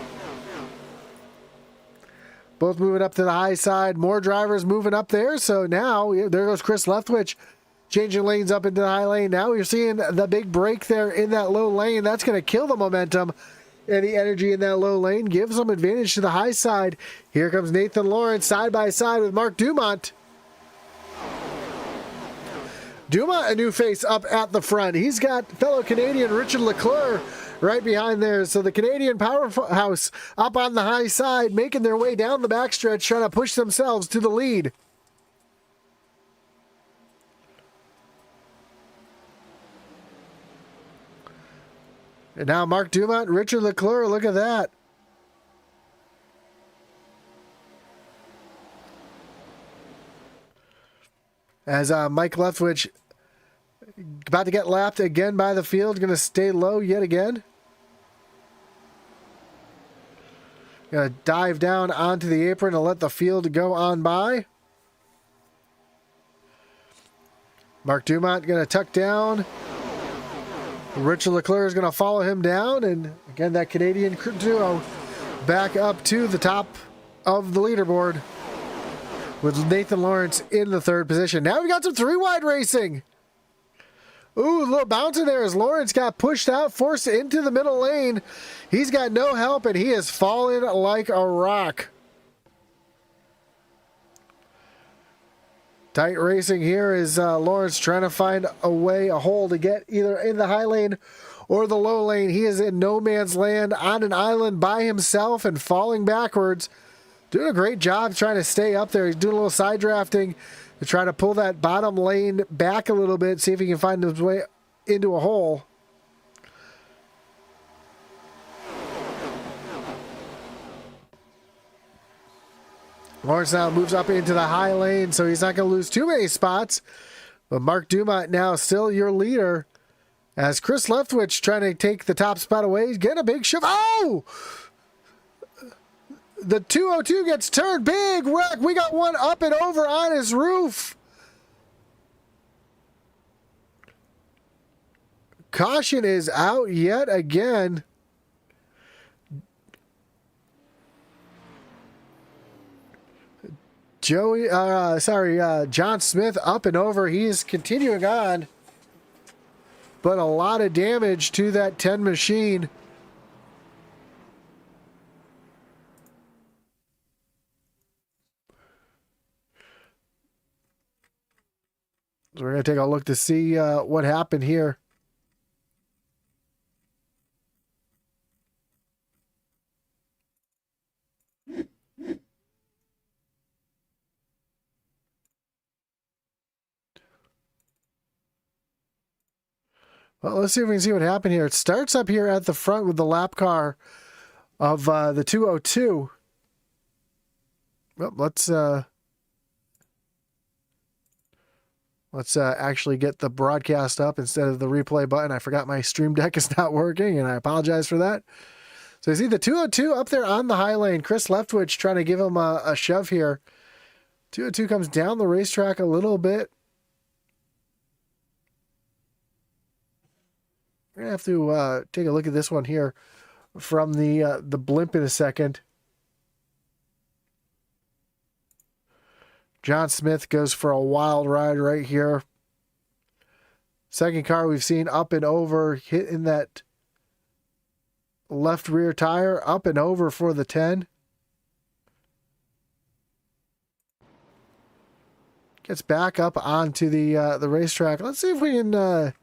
A: Both moving up to the high side. More drivers moving up there. So now, there goes Chris Leftwich changing lanes up into the high lane. Now you're seeing the big break there in that low lane. That's going to kill the momentum. And the energy in that low lane gives them advantage to the high side. Here comes Nathan Lawrence side by side with Mark Dumont. Dumont, a new face up at the front. He's got fellow Canadian Richard Leclerc right behind there. So the Canadian powerhouse up on the high side, making their way down the backstretch, trying to push themselves to the lead. And now Mark Dumont, Richard Leclerc, look at that. As Mike Leftwich about to get lapped again by the field, going to stay low yet again. Going to dive down onto the apron and let the field go on by. Mark Dumont going to tuck down. Richard Leclerc is going to follow him down. And again, that Canadian duo back up to the top of the leaderboard with Nathan Lawrence in the third position. Now we got some three-wide racing. Ooh, a little bounce in there as Lawrence got pushed out, forced into the middle lane. He's got no help, and he has fallen like a rock. Tight racing here is Lawrence trying to find a way, a hole to get either in the high lane or the low lane. He is in no man's land on an island by himself and falling backwards. Doing a great job trying to stay up there. He's doing a little side drafting to try to pull that bottom lane back a little bit, see if he can find his way into a hole. Lawrence now moves up into the high lane, so he's not going to lose too many spots. But Mark Dumont now still your leader as Chris Leftwich trying to take the top spot away. He's getting a big shove. Oh! The 202 gets turned. Big wreck. We got one up and over on his roof. Caution is out yet again. John Smith up and over. He is continuing on. But a lot of damage to that 10 machine. So we're going to take a look to see what happened here. Well, let's see if we can see what happened here. It starts up here at the front with the lap car of the 202. Well, let's actually get the broadcast up instead of the replay button. I forgot my stream deck is not working, and I apologize for that. So you see the 202 up there on the high lane. Chris Leftwich trying to give him a shove here. 202 comes down the racetrack a little bit. We're going to have to take a look at this one here from the blimp in a second. John Smith goes for a wild ride right here. Second car we've seen up and over, hitting that left rear tire, up and over for the 10. Gets back up onto the racetrack. Let's see if we can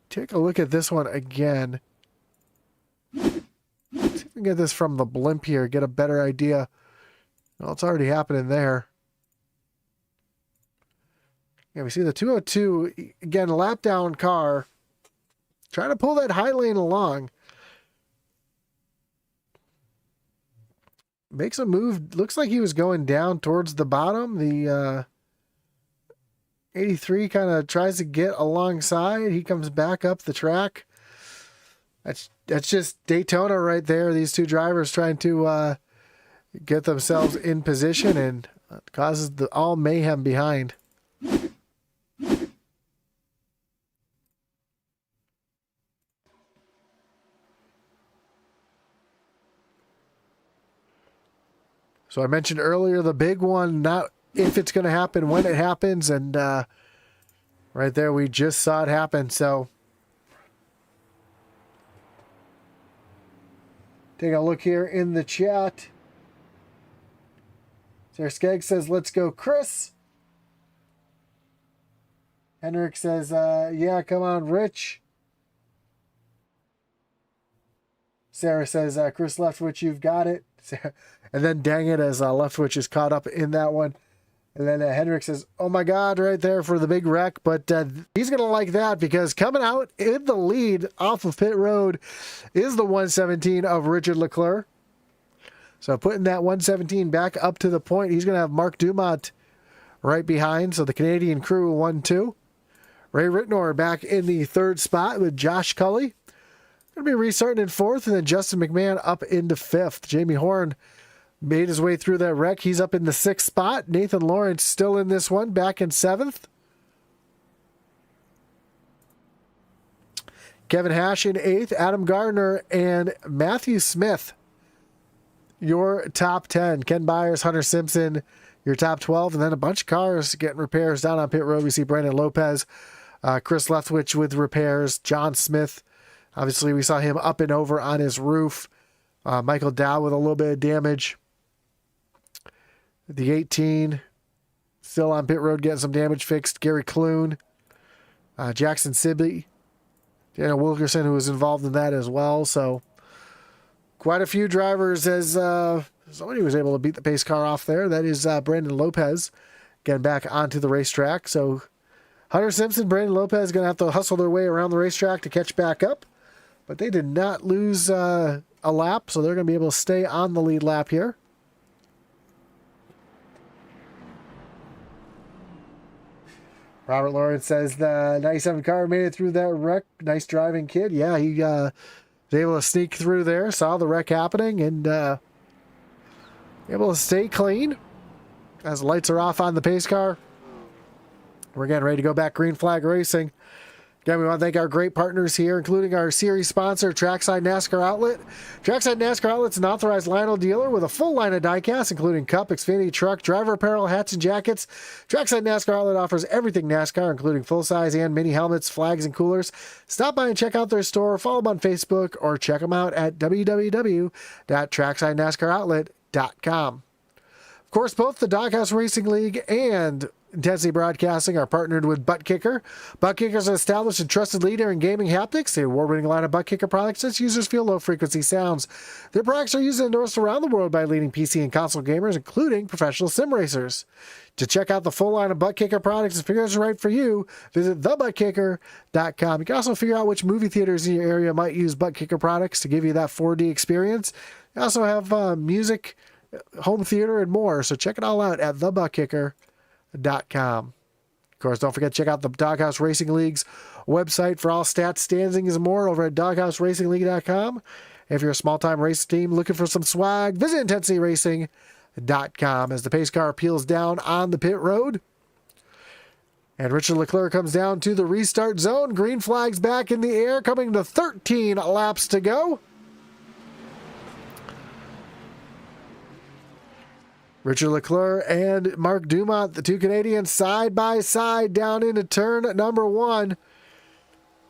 A: take a look at this one again. See if we can get this from the blimp here, get a better idea. Well, it's already happening there. Yeah, we see the 202, again, lap down car, trying to pull that high lane along. Makes a move. Looks like he was going down towards the bottom. The 83 kind of tries to get alongside. He comes back up the track. That's just Daytona right there. These two drivers trying to get themselves in position, and causes all mayhem behind. So I mentioned earlier the big one, not if it's going to happen, when it happens, and right there we just saw it happen. So take a look here in the chat. Sarah Skegg says, let's go, Chris. Henrik says, yeah, come on, Rich. Sarah says, Chris Leftwich, you've got it. And then dang it, as Leftwich is caught up in that one. And then Hendrick says, oh my God, right there for the big wreck. But he's going to like that, because coming out in the lead off of pit road is the 117 of Richard Leclerc. So putting that 117 back up to the point, he's going to have Mark Dumont right behind. So the Canadian crew 1-2. Ray Ritnor back in the third spot with Josh Cully. Going to be restarting in fourth, and then Justin McMahon up into fifth. Jamie Horn made his way through that wreck. He's up in the sixth spot. Nathan Lawrence still in this one, back in seventh. Kevin Hash in eighth. Adam Gardner and Matthew Smith, your top 10. Ken Byers, Hunter Simpson, your top 12. And then a bunch of cars getting repairs down on pit road. We see Brandon Lopez, Chris Leftwich with repairs, John Smith. Obviously, we saw him up and over on his roof. Michael Dow with a little bit of damage. The 18, still on pit road getting some damage fixed. Gary Clune, Jackson Sibley, Daniel Wilkerson, who was involved in that as well. So quite a few drivers, as somebody was able to beat the pace car off there. That is Brandon Lopez getting back onto the racetrack. So Hunter Simpson, Brandon Lopez going to have to hustle their way around the racetrack to catch back up. But they did not lose a lap, so they're going to be able to stay on the lead lap here. Robert Lawrence says the 97 car made it through that wreck. Nice driving, kid. Yeah, he was able to sneak through there, saw the wreck happening, and able to stay clean as the lights are off on the pace car. We're getting ready to go back green flag racing. Again, we want to thank our great partners here, including our series sponsor, Trackside NASCAR Outlet. Trackside NASCAR Outlet is an authorized Lionel dealer with a full line of diecast, including cup, Xfinity, truck, driver apparel, hats, and jackets. Trackside NASCAR Outlet offers everything NASCAR, including full-size and mini helmets, flags, and coolers. Stop by and check out their store, follow them on Facebook, or check them out at www.tracksidenascaroutlet.com. Of course, both the Doghouse Racing League and Intensity Broadcasting are partnered with Butt Kicker. Butt Kicker is an established and trusted leader in gaming haptics. The award-winning line of Butt Kicker products lets users feel low-frequency sounds. Their products are used and endorsed around the world by leading PC and console gamers, including professional sim racers. To check out the full line of Butt Kicker products and figure out what's right for you, visit thebuttkicker.com. You can also figure out which movie theaters in your area might use Butt Kicker products to give you that 4D experience. They also have music, home theater, and more. So check it all out at thebuttkicker.com. Of course, don't forget to check out the Doghouse Racing League's website for all stats, standings, and more over at doghouseracingle.com. If you're a small-time race team looking for some swag, visit intensityracing.com as the pace car peels down on the pit road. And Richard Leclerc comes down to the restart zone. Green flag's back in the air, coming to 13 laps to go. Richard Leclerc and Mark Dumont, the two Canadians, side by side down into turn number one.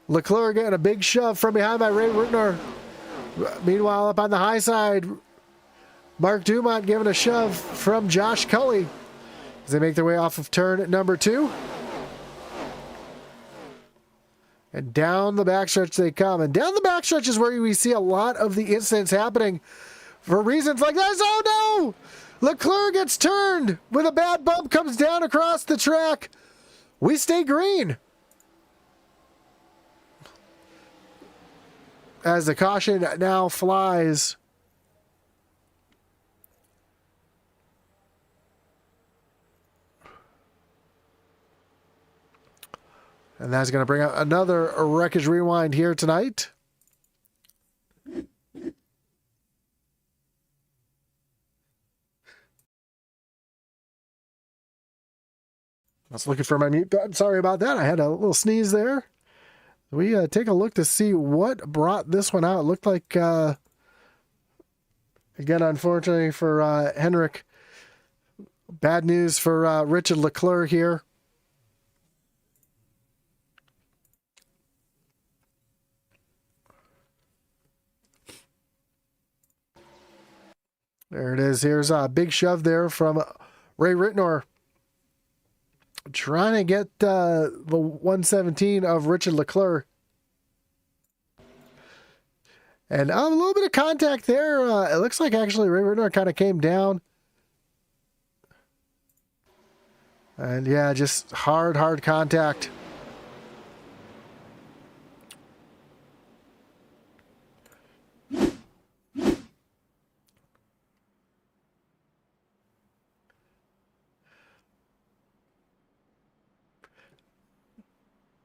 A: Leclerc getting a big shove from behind by Ray Ritnor. Meanwhile, up on the high side, Mark Dumont giving a shove from Josh Cully as they make their way off of turn number two. And down the backstretch they come. And down the backstretch is where we see a lot of the incidents happening for reasons like this. Oh no! Leclerc gets turned with a bad bump, comes down across the track. We stay green. As the caution now flies. And that's going to bring out another wreckage rewind here tonight. I was looking for my mute button. Sorry about that. I had a little sneeze there. We take a look to see what brought this one out. It looked like, again, unfortunately for Henrik, bad news for Richard Leclerc here. There it is. Here's a big shove there from Ray Ritnor, trying to get the 117 of Richard Leclerc. And a little bit of contact there. It looks like actually Ray Ritenour kind of came down. And yeah, just hard contact.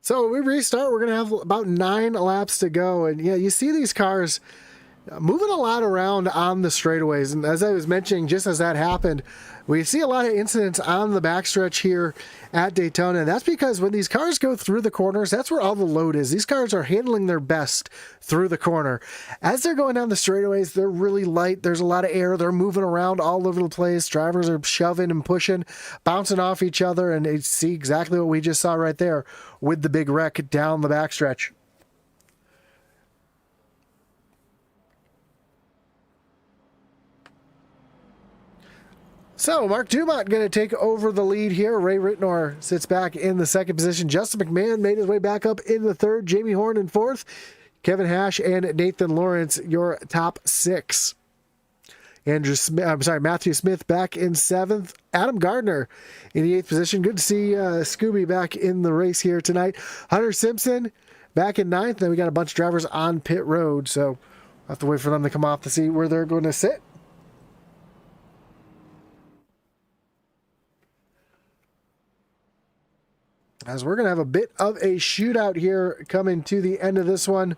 A: So we restart. We're going to have about 9 laps to go. And yeah, you see these cars moving a lot around on the straightaways. And as I was mentioning, just as that happened, we see a lot of incidents on the backstretch here at Daytona. And that's because when these cars go through the corners, that's where all the load is. These cars are handling their best through the corner. As they're going down the straightaways, they're really light. There's a lot of air. They're moving around all over the place. Drivers are shoving and pushing, bouncing off each other. And they see exactly what we just saw right there with the big wreck down the backstretch. So, Mark Dumont going to take over the lead here. Ray Ritenour sits back in the second position. Justin McMahon made his way back up in the third. Jamie Horn in fourth. Kevin Hash and Nathan Lawrence, your top 6. Matthew Smith back in 7th. Adam Gardner in the 8th position. Good to see Scooby back in the race here tonight. Hunter Simpson back in 9th. Then we got a bunch of drivers on pit road, so we'll have to wait for them to come off to see where they're going to sit. As we're going to have a bit of a shootout here coming to the end of this one.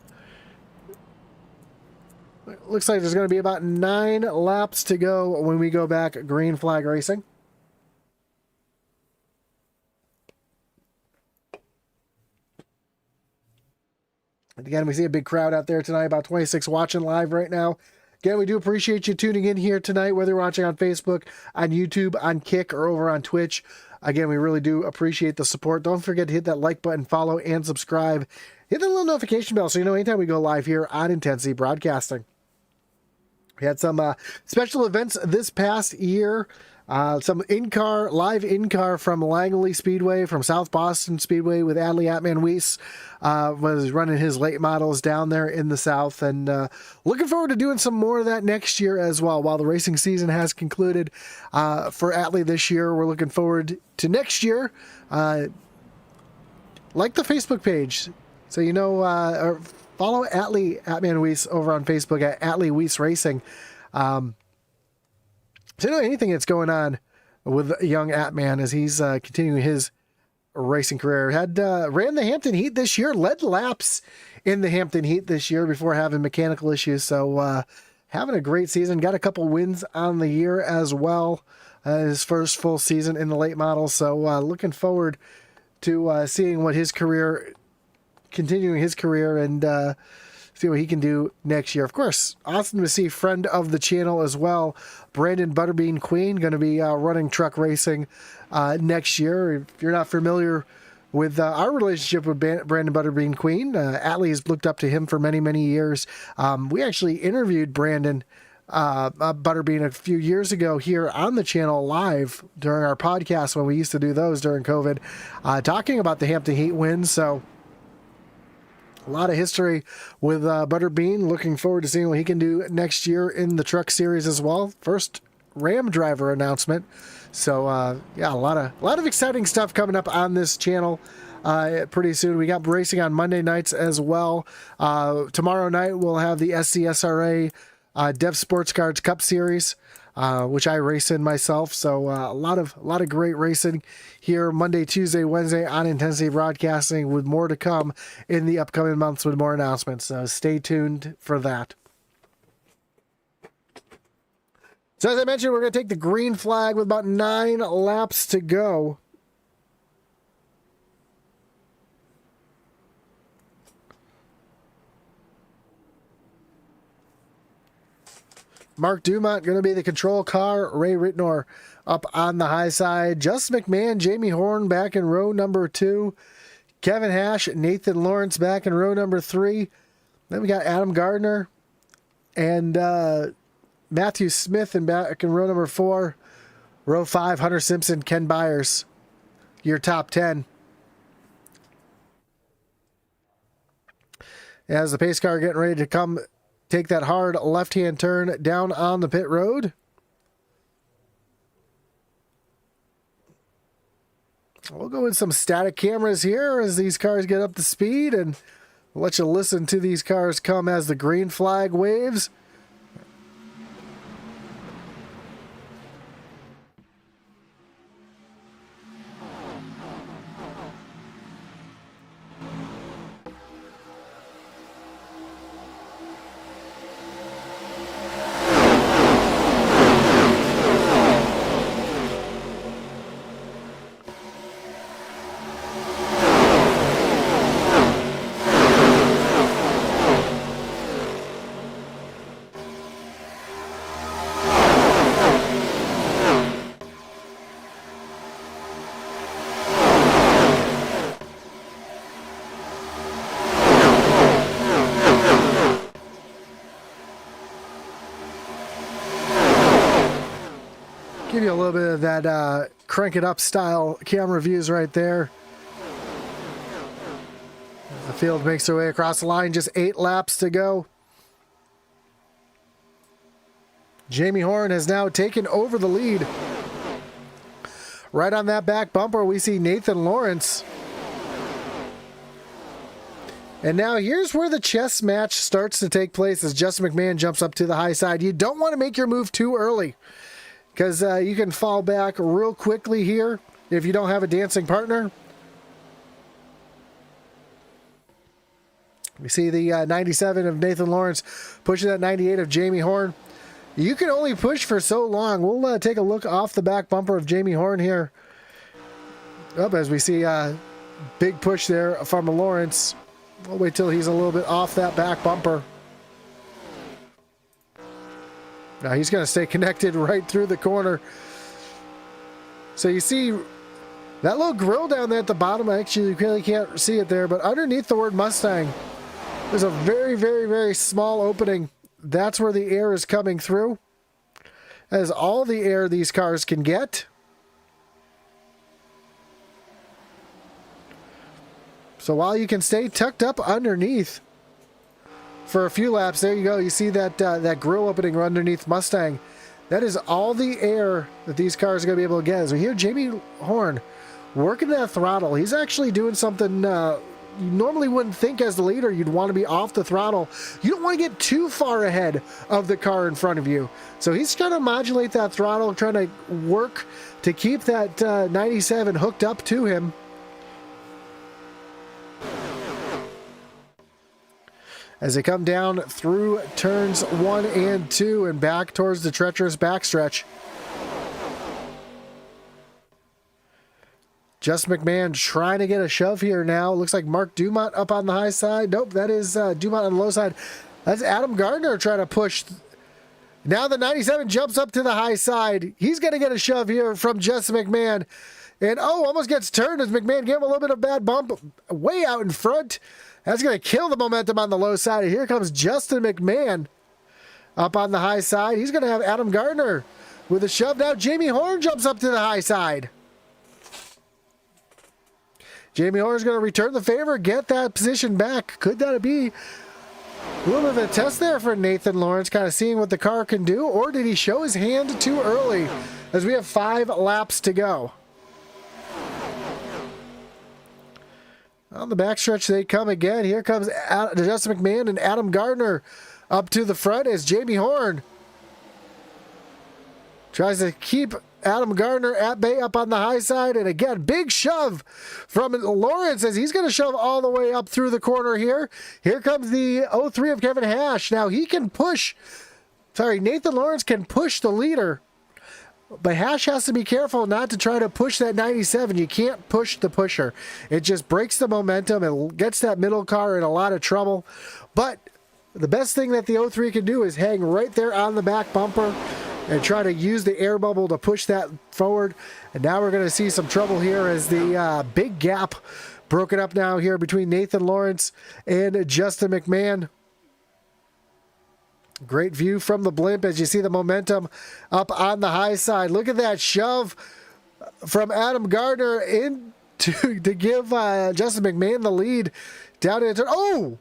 A: Looks like there's going to be about 9 laps to go when we go back green flag racing. And again, we see a big crowd out there tonight, about 26 watching live right now. Again, we do appreciate you tuning in here tonight, whether you're watching on Facebook, on YouTube, on Kick, or over on Twitch. Again, we really do appreciate the support. Don't forget to hit that like button, follow, and subscribe. Hit the little notification bell so you know anytime we go live here on Intensity Broadcasting. We had some special events this past year. Some live in-car from Langley Speedway, from South Boston Speedway with Adley Atman-Weiss. Was running his late models down there in the South. And looking forward to doing some more of that next year as well. While the racing season has concluded for Adley this year, we're looking forward to next year. Like the Facebook page. So you know, or follow Adley Atman-Weiss over on Facebook at Adley Weiss Racing. So you know anything that's going on with young Atman as he's continuing his racing career. Ran the Hampton Heat this year, led laps in the Hampton Heat this year before having mechanical issues. So having a great season. Got a couple wins on the year as well. His first full season in the late model. So looking forward to seeing what his career, continuing his career and see what he can do next year. Of course, awesome to see friend of the channel as well, Brandon Butterbean Queen, going to be running truck racing next year. If you're not familiar with our relationship with Brandon Butterbean Queen, Atlee has looked up to him for many, many years. We actually interviewed Brandon Butterbean a few years ago here on the channel live during our podcast when we used to do those during COVID, talking about the Hampton Heat wins. So a lot of history with Butterbean. Looking forward to seeing what he can do next year in the truck series as well. First Ram driver announcement. So yeah, a lot of exciting stuff coming up on this channel pretty soon. We got racing on Monday nights as well. Tomorrow night we'll have the SCSRA Dev Sports Cards Cup Series, which I race in myself. So a lot of great racing here Monday, Tuesday, Wednesday on Intensity Broadcasting, with more to come in the upcoming months with more announcements. So stay tuned for that. So as I mentioned, we're going to take the green flag with about 9 laps to go. Mark Dumont going to be the control car. Ray Ritenour up on the high side. Justin McMahon, Jamie Horn back in row number 2. Kevin Hash, Nathan Lawrence back in row number 3. Then we got Adam Gardner and Matthew Smith back in row number 4. Row 5, Hunter Simpson, Ken Byers, your top 10. As the pace car getting ready to come take that hard left-hand turn down on the pit road. We'll go with some static cameras here as these cars get up to speed, and we'll let you listen to these cars come as the green flag waves. Give you a little bit of that crank it up style camera views right there. The field makes their way across the line, just 8 laps to go. Jamie Horn has now taken over the lead. Right on that back bumper, we see Nathan Lawrence. And now here's where the chess match starts to take place as Justin McMahon jumps up to the high side. You don't want to make your move too early, because you can fall back real quickly here if you don't have a dancing partner. We see the 97 of Nathan Lawrence pushing that 98 of Jamie Horn. You can only push for so long. We'll take a look off the back bumper of Jamie Horn here. Up as we see a big push there from Lawrence. We'll wait till he's a little bit off that back bumper. Now he's going to stay connected right through the corner. So you see that little grill down there at the bottom. Actually, you really can't see it there, but underneath the word Mustang, there's a very, very, very small opening. That's where the air is coming through. That is all the air these cars can get. So while you can stay tucked up underneath for a few laps, there you go. You see that that grill opening underneath Mustang. That is all the air that these cars are going to be able to get. As we hear Jamie Horn working that throttle, he's actually doing something you normally wouldn't think as the leader. You'd want to be off the throttle. You don't want to get too far ahead of the car in front of you. So he's trying to modulate that throttle, trying to work to keep that 97 hooked up to him. As they come down through turns 1 and 2 and back towards the treacherous backstretch. Justin McMahon trying to get a shove here now. Looks like Mark Dumont up on the high side. Nope, that is Dumont on the low side. That's Adam Gardner trying to push. Now the 97 jumps up to the high side. He's going to get a shove here from Justin McMahon. And almost gets turned as McMahon gave him a little bit of bad bump way out in front. That's going to kill the momentum on the low side. And here comes Justin McMahon up on the high side. He's going to have Adam Gardner with a shove. Now Jamie Horn jumps up to the high side. Jamie Horn is going to return the favor, get that position back. Could that be a little bit of a test there for Nathan Lawrence, kind of seeing what the car can do? Or did he show his hand too early as we have 5 laps to go? On the backstretch, they come again. Here comes Justin McMahon and Adam Gardner up to the front as Jamie Horn tries to keep Adam Gardner at bay up on the high side. And again, big shove from Lawrence as he's going to shove all the way up through the corner here. Here comes the 03 of Kevin Hash. Now he can push. Nathan Lawrence can push the leader. But Hash has to be careful not to try to push that 97. You can't push the pusher. It just breaks the momentum. It gets that middle car in a lot of trouble. But the best thing that the 03 can do is hang right there on the back bumper and try to use the air bubble to push that forward. And now we're going to see some trouble here as the big gap broken up now here between Nathan Lawrence and Justin McMahon. Great view from the blimp as you see the momentum up on the high side. Look at that shove from Adam Gardner in to give Justin McMahon the lead down into. Oh!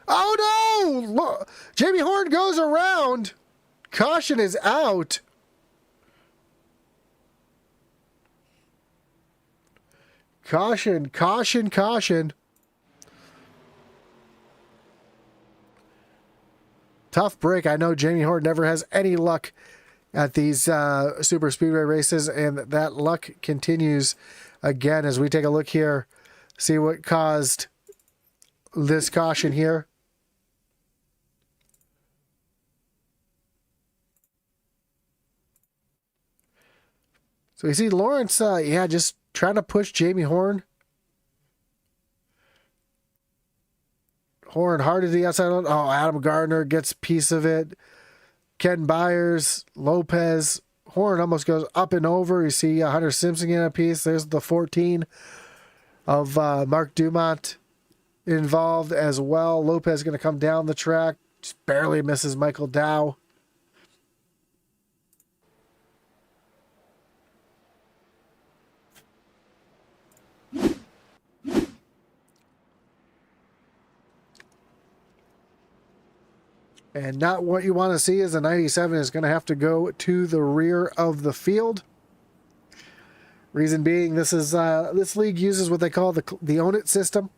A: Oh no! Look, Jamie Horn goes around. Caution is out. Caution, caution, caution. Tough break. I know Jamie Horn never has any luck at these super speedway races, and that luck continues again as we take a look here, see what caused this caution here. So you see Lawrence, yeah, just trying to push Jamie Horn. Horn hard to the outside. Oh, Adam Gardner gets a piece of it. Ken Byers, Lopez. Horn almost goes up and over. You see Hunter Simpson getting a piece. There's the 14 of Mark Dumont involved as well. Lopez going to come down the track. Just barely misses Michael Dow. And not what you want to see is a 97 is going to have to go to the rear of the field. Reason being, this is this league uses what they call the own it system.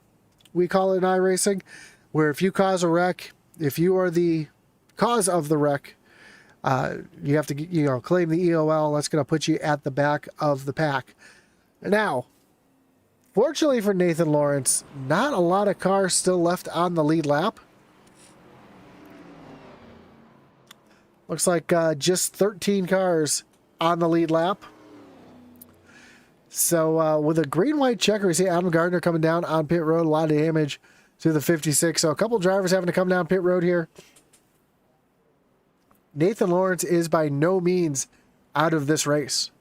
A: We call it in iRacing, where if you cause a wreck, if you are the cause of the wreck, you have to claim the EOL. That's going to put you at the back of the pack. Now, fortunately for Nathan Lawrence, not a lot of cars still left on the lead lap. Looks like just 13 cars on the lead lap. So with a green-white checker, we see Adam Gardner coming down on pit road. A lot of damage to the 56. So a couple drivers having to come down pit road here. Nathan Lawrence is by no means out of this race.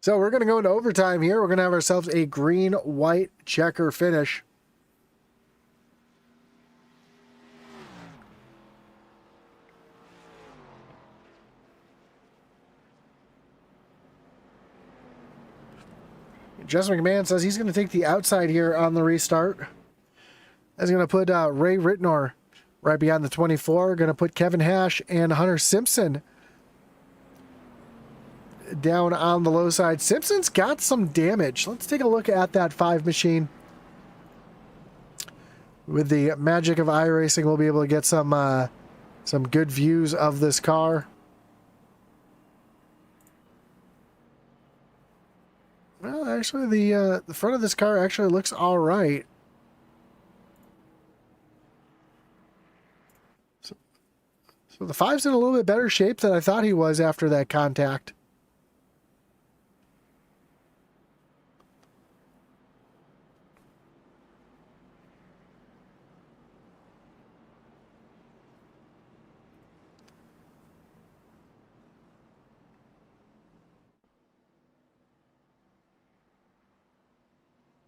A: So we're going to go into overtime here. We're going to have ourselves a green-white checker finish. Justin McMahon says he's going to take the outside here on the restart. He's going to put Ray Ritnor right beyond the 24. Going to put Kevin Hash and Hunter Simpson down on the low side. Simpson's got some damage. Let's take a look at that 5 machine. With the magic of iRacing, we'll be able to get some good views of this car. Well, actually, the front of this car actually looks all right. So the 5's in a little bit better shape than I thought he was after that contact.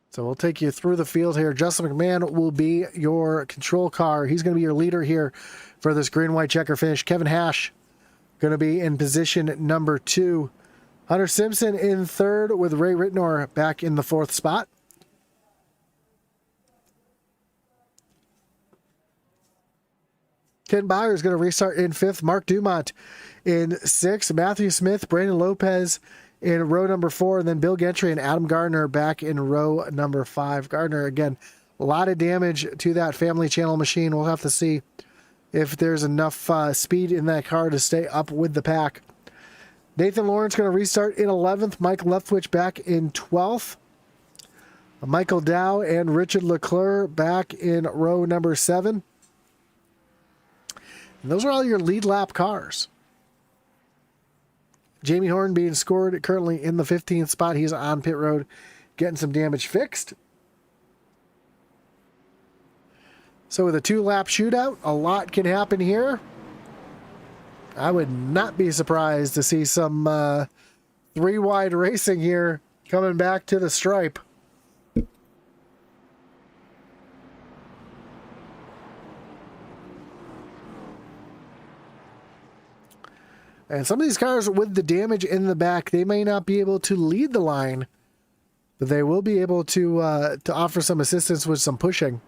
A: So we'll take you through the field here. Justin McMahon will be your control car. He's going to be your leader here for this green-white checker finish. Kevin Hash going to be in position number 2. Hunter Simpson in 3rd with Ray Ritnor back in the 4th spot. Ken Byers is going to restart in 5th. Mark Dumont in 6th. Matthew Smith, Brandon Lopez in row number 4, and then Bill Gentry and Adam Gardner back in row number 5. Gardner, again, a lot of damage to that family channel machine. We'll have to see if there's enough speed in that car to stay up with the pack. Nathan Lawrence going to restart in 11th. Mike Leftwich back in 12th. Michael Dow and Richard Leclerc back in row number 7. And those are all your lead lap cars. Jamie Horn being scored currently in the 15th spot. He's on pit road getting some damage fixed. So with a 2-lap shootout, a lot can happen here. I would not be surprised to see some 3-wide racing here coming back to the stripe. And some of these cars with the damage in the back, they may not be able to lead the line, but they will be able to offer some assistance with some pushing.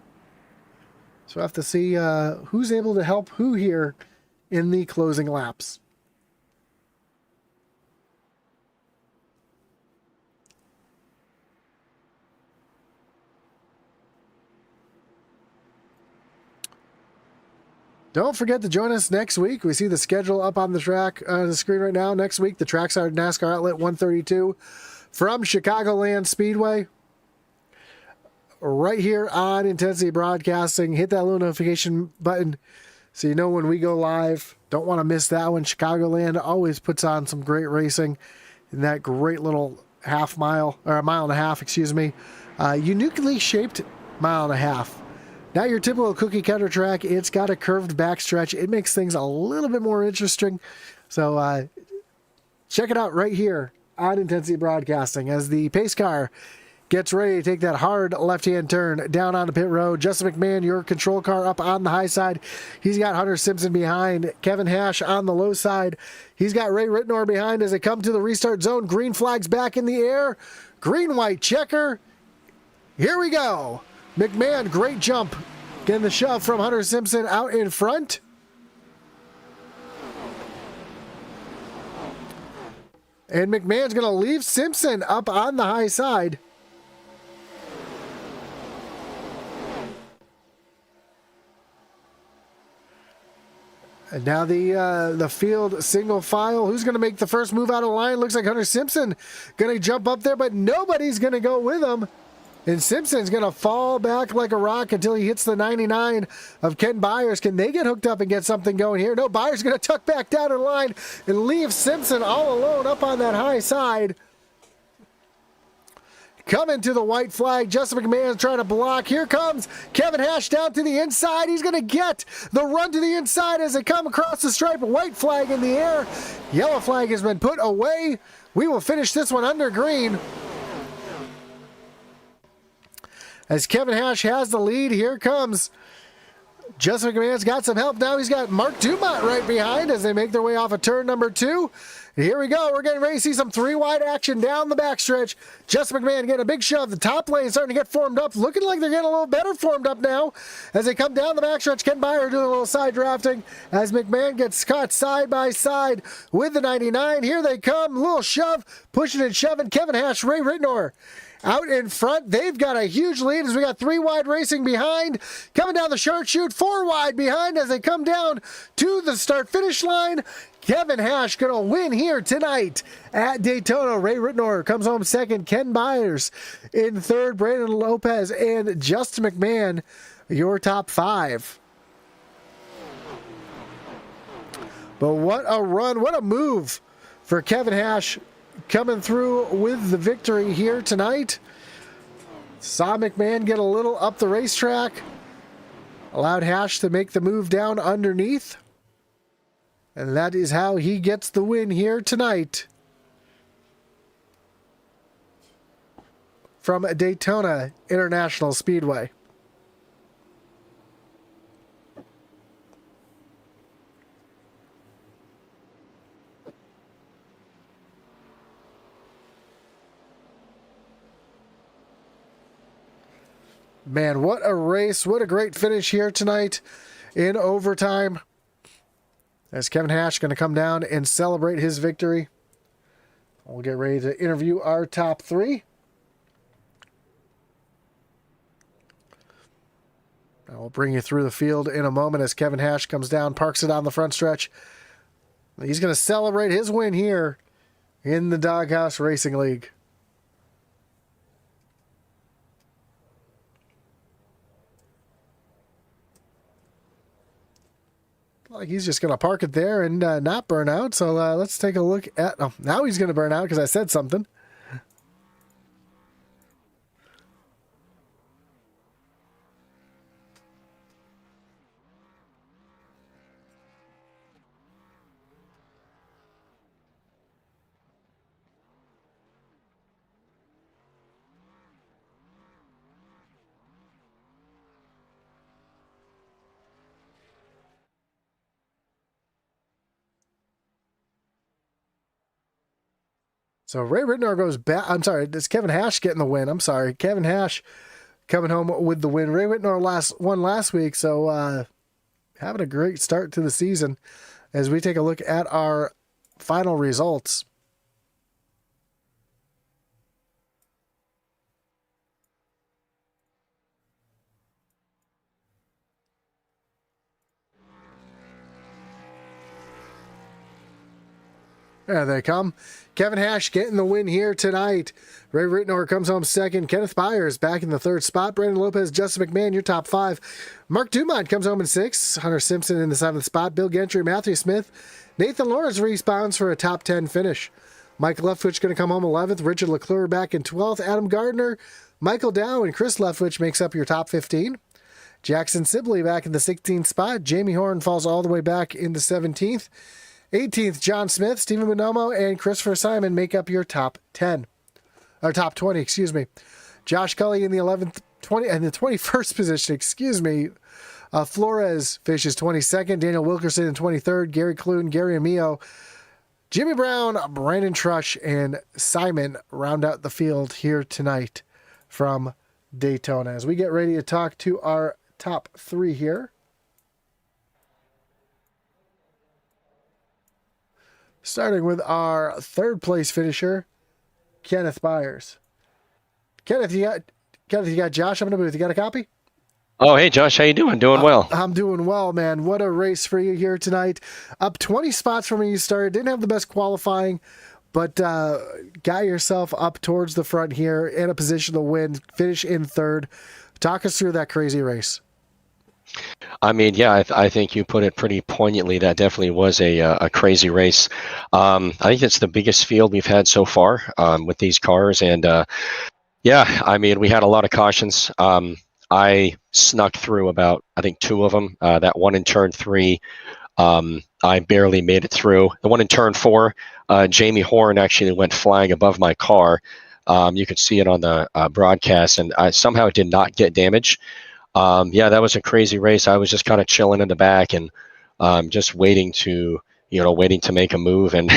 A: So we'll have to see who's able to help who here in the closing laps. Don't forget to join us next week. We see the schedule up on the track on the screen right now. Next week, the Trackside NASCAR Outlet 132 from Chicagoland Speedway. Right here on Intensity Broadcasting. Hit that little notification button so you know when we go live. Don't want to miss that one. Chicagoland always puts on some great racing in that great little half mile, or a mile and a half, excuse me. Uniquely shaped mile and a half. Not your typical cookie cutter track. It's got a curved backstretch. It makes things a little bit more interesting. So check it out right here on Intensity Broadcasting as the pace car gets ready to take that hard left-hand turn down onto pit road. Justin McMahon, your control car, up on the high side. He's got Hunter Simpson behind. Kevin Hash on the low side. He's got Ray Rittenor behind as they come to the restart zone. Green flags back in the air. Green-white checker. Here we go. McMahon, great jump. Getting the shove from Hunter Simpson out in front. And McMahon's going to leave Simpson up on the high side. And now the field single file. Who's going to make the first move out of the line? Looks like Hunter Simpson going to jump up there, but nobody's going to go with him. And Simpson's going to fall back like a rock until he hits the 99 of Ken Byers. Can they get hooked up and get something going here? No, Byers going to tuck back down in line and leave Simpson all alone up on that high side. Coming to the white flag. Justin McMahon trying to block. Here comes Kevin Hash down to the inside. He's going to get the run to the inside as they come across the stripe. White flag in the air. Yellow flag has been put away. We will finish this one under green. As Kevin Hash has the lead, here comes Justin McMahon's got some help now. He's got Mark Dumont right behind as they make their way off of turn number 2. Here we go. We're getting ready to see some 3-wide action down the backstretch. Justin McMahon getting a big shove. The top lane starting to get formed up. Looking like they're getting a little better formed up now as they come down the backstretch. Ken Byer doing a little side drafting as McMahon gets caught side by side with the 99. Here they come. A little shove. Pushing and shoving. Kevin Hash, Ray Rittenor out in front. They've got a huge lead as we got 3-wide racing behind. Coming down the short chute, 4-wide behind as they come down to the start-finish line. Kevin Hash going to win here tonight at Daytona. Ray Rittenor comes home second. Ken Byers in third. Brandon Lopez and Justin McMahon, your top 5. But what a run. What a move for Kevin Hash coming through with the victory here tonight. Saw McMahon get a little up the racetrack. Allowed Hash to make the move down underneath. And that is how he gets the win here tonight from Daytona International Speedway. Man, what a race. What a great finish here tonight in overtime. As Kevin Hash going to come down and celebrate his victory. We'll get ready to interview our top 3. I will bring you through the field in a moment as Kevin Hash comes down, parks it on the front stretch. He's going to celebrate his win here in the Doghouse Racing League. Like he's just going to park it there and not burn out. So let's take a look at... Oh, now he's going to burn out because I said something. So Ray Ritenour goes back. I'm sorry, it's Kevin Hash getting the win. I'm sorry, Kevin Hash coming home with the win. Ray Ritenour won last week, so having a great start to the season as we take a look at our final results. There they come. Kevin Hash getting the win here tonight. Ray Ritenour comes home second. Kenneth Byers back in the third spot. Brandon Lopez, Justin McMahon, your top five. Mark Dumont comes home in sixth. Hunter Simpson in the seventh spot. Bill Gentry, Matthew Smith. Nathan Lawrence rebounds for a top 10 finish. Mike Leftwich going to come home 11th. Richard Leclerc back in 12th. Adam Gardner, Michael Dow, and Chris Leftwich makes up your top 15. Jackson Sibley back in the 16th spot. Jamie Horn falls all the way back in the 17th. 18th, John Smith, Stephen Bonomo, and Christopher Simon make up your top 10. Or top 20, excuse me. Josh Cully in the 11th, 20, and the 21st position, excuse me. Flores finishes 22nd. Daniel Wilkerson in 23rd. Gary Clune, Gary Amio, Jimmy Brown, Brandon Trush, and Simon round out the field here tonight from Daytona. As we get ready to talk to our top three here. Starting with our third place finisher, Kenneth Byers. Kenneth, you got Josh up in the booth. You got a copy?
B: Oh, hey, Josh. How you doing? Doing well.
A: I'm doing well, man. What a race for you here tonight. Up 20 spots from when you started. Didn't have the best qualifying, but got yourself up towards the front here in a position to win. Finish in third. Talk us through that crazy race.
B: I mean, yeah, I think you put it pretty poignantly. That definitely was a crazy race. I think it's the biggest field we've had so far with these cars. And yeah, I mean, we had a lot of cautions. I snuck through about, I think, two of them. That one in turn 3, I barely made it through. The one in turn 4, Jamie Horn actually went flying above my car. You could see it on the broadcast, and I somehow did not get damage. Yeah, that was a crazy race. I was just kind of chilling in the back and just waiting to make a move. And,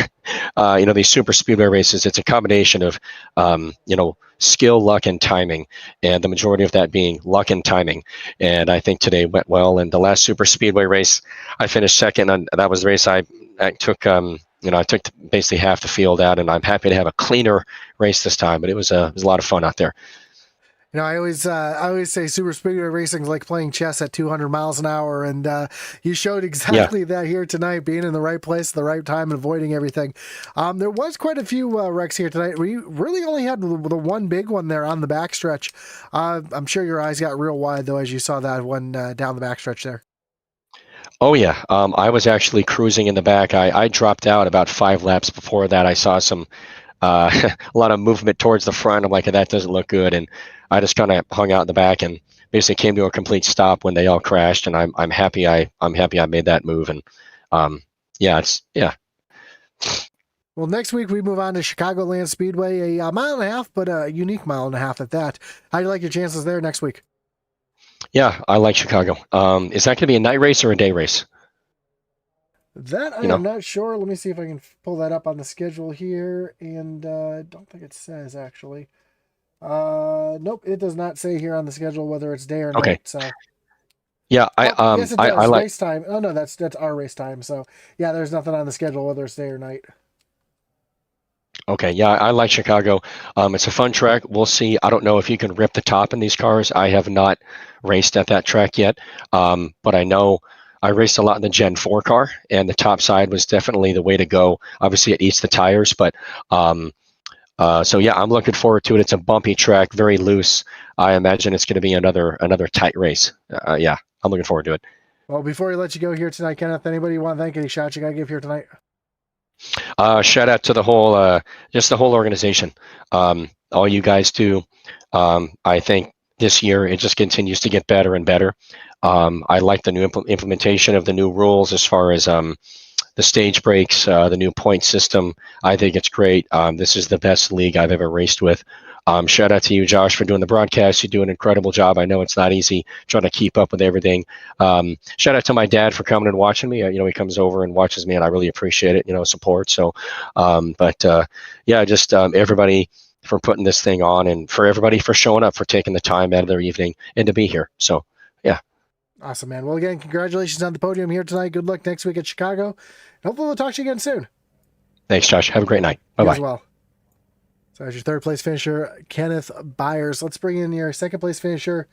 B: these super speedway races, it's a combination of, skill, luck, and timing, and the majority of that being luck and timing. And I think today went well. And the last super speedway race, I finished second. And that was the race I took, I took basically half the field out, and I'm happy to have a cleaner race this time. But it was a lot of fun out there.
A: I always say super speedway racing is like playing chess at 200 miles an hour, and you showed exactly that here tonight, being in the right place at the right time and avoiding everything. There was quite a few wrecks here tonight. We really only had the one big one there on the backstretch. I'm sure your eyes got real wide, though, as you saw that one down the backstretch there.
B: Oh, yeah. I was actually cruising in the back. I dropped out about 5 laps before that. I saw some a lot of movement towards the front. I'm like, that doesn't look good. And I just kind of hung out in the back and basically came to a complete stop when they all crashed. And I'm happy I made that move. And yeah.
A: Well, next week we move on to Chicagoland Speedway, a mile and a half, but a unique mile and a half at that. How do you like your chances there next week?
B: Yeah, I like Chicago. Is that going to be a night race or a day race?
A: That I'm not sure. Let me see if I can pull that up on the schedule here. And I don't think it says, actually. Nope, it does not say here on the schedule whether it's day or night. So
B: yeah,
A: yes, it does.
B: I like
A: race time. Oh no, that's our race time. So yeah, there's nothing on the schedule whether it's day or night.
B: Okay, yeah, I like Chicago. It's a fun track. We'll see. I don't know if you can rip the top in these cars. I have not raced at that track yet, but I know I raced a lot in the Gen 4 car, and the top side was definitely the way to go. Obviously, it eats the tires, but so yeah, I'm looking forward to it. It's a bumpy track, very loose. I imagine it's going to be another tight race. Yeah, I'm looking forward to it.
A: Well, before we let you go here tonight, Kenneth, anybody you want to thank? Any shots you got to give here tonight?
B: Shout out to the whole, just the whole organization. All you guys do. I think this year it just continues to get better and better. I like the new implementation of the new rules as far as the stage breaks, the new point system. I think it's great. This is the best league I've ever raced with. Shout out to you, Josh, for doing the broadcast. You do an incredible job. I know it's not easy trying to keep up with everything. Shout out to my dad for coming and watching me. He comes over and watches me, and I really appreciate it. Support. So, just everybody for putting this thing on, and for everybody for showing up, for taking the time out of their evening and to be here. So, yeah.
A: Awesome, man. Well, again, congratulations on the podium here tonight. Good luck next week at Chicago. Hopefully we'll talk to you again soon.
B: Thanks, Josh. Have a great night. Bye-bye.
A: You as well. So as your third place finisher, Kenneth Byers. Let's bring in your second place finisher,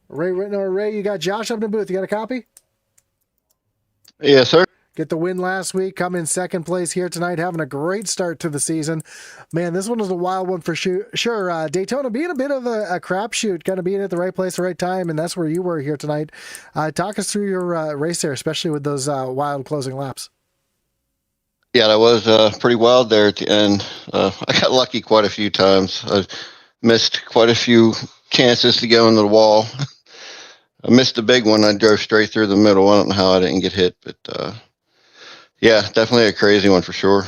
A: Ray Whitnor. Ray, you got Josh up in the booth. You got a copy?
C: Yes, sir.
A: Get the win last week. Come in second place here tonight. Having a great start to the season. Man, this one was a wild one for sure. Daytona being a bit of a crapshoot, kind of being at the right place at the right time, and that's where you were here tonight. Talk us through your race there, especially with those wild closing laps.
C: Yeah, that was pretty wild there at the end. I got lucky quite a few times. I missed quite a few chances to go into the wall. I missed a big one. I drove straight through the middle. I don't know how I didn't get hit, but yeah, definitely a crazy one for sure.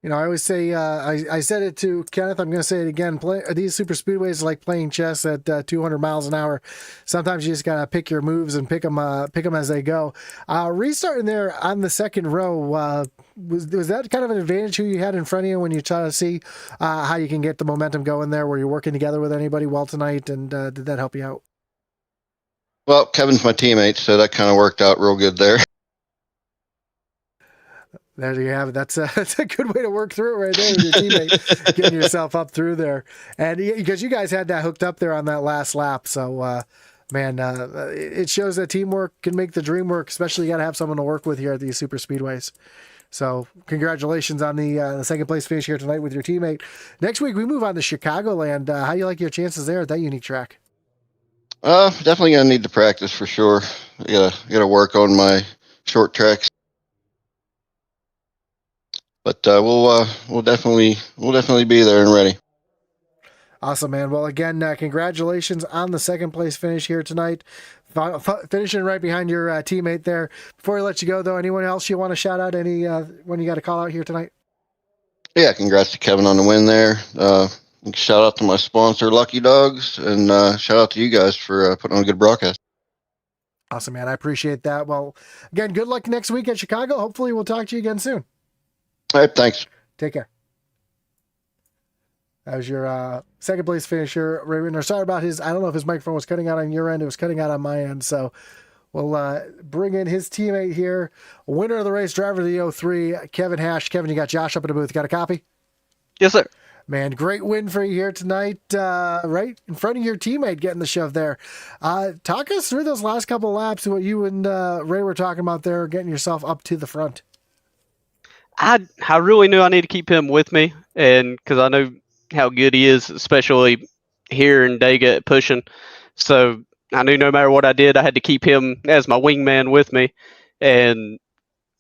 A: I always say, I said it to Kenneth, I'm going to say it again. These super speedways are like playing chess at 200 miles an hour. Sometimes you just got to pick your moves and pick them as they go. Restarting there on the second row, was that kind of an advantage who you had in front of you when you try to see how you can get the momentum going there? Were you working together with anybody well tonight, and did that help you out?
C: Well, Kevin's my teammate, so that kind of worked out real good there.
A: There you have it. That's a good way to work through it right there with your teammate, getting yourself up through there. And because you guys had that hooked up there on that last lap. So, it shows that teamwork can make the dream work, especially you got to have someone to work with here at these super speedways. So congratulations on the second place finish here tonight with your teammate. Next week, we move on to Chicagoland. How do you like your chances there at that unique track?
C: Definitely going to need to practice for sure. I gotta work on my short tracks. But we'll definitely be there and ready.
A: Awesome, man. Well, again, congratulations on the second place finish here tonight. Finishing right behind your teammate there. Before I let you go, though, anyone else you want to shout out? When you got to call out here tonight?
C: Yeah, congrats to Kevin on the win there. Shout out to my sponsor, Lucky Dogs, and shout out to you guys for putting on a good broadcast.
A: Awesome, man. I appreciate that. Well, again, good luck next week at Chicago. Hopefully, we'll talk to you again soon.
C: All right, thanks.
A: Take care. That was your second place finisher, Ray Whitnor. Sorry about I don't know if his microphone was cutting out on your end. It was cutting out on my end. So we'll bring in his teammate here, winner of the race, driver of the 03, Kevin Hash. Kevin, you got Josh up in the booth. Got a copy?
D: Yes, sir.
A: Man, great win for you here tonight, right in front of your teammate getting the shove there. Talk us through those last couple of laps, what you and Ray were talking about there, getting yourself up to the front.
D: I really knew I need to keep him with me, and because I know how good he is, especially here in Dega at pushing. So I knew no matter what I did, I had to keep him as my wingman with me, and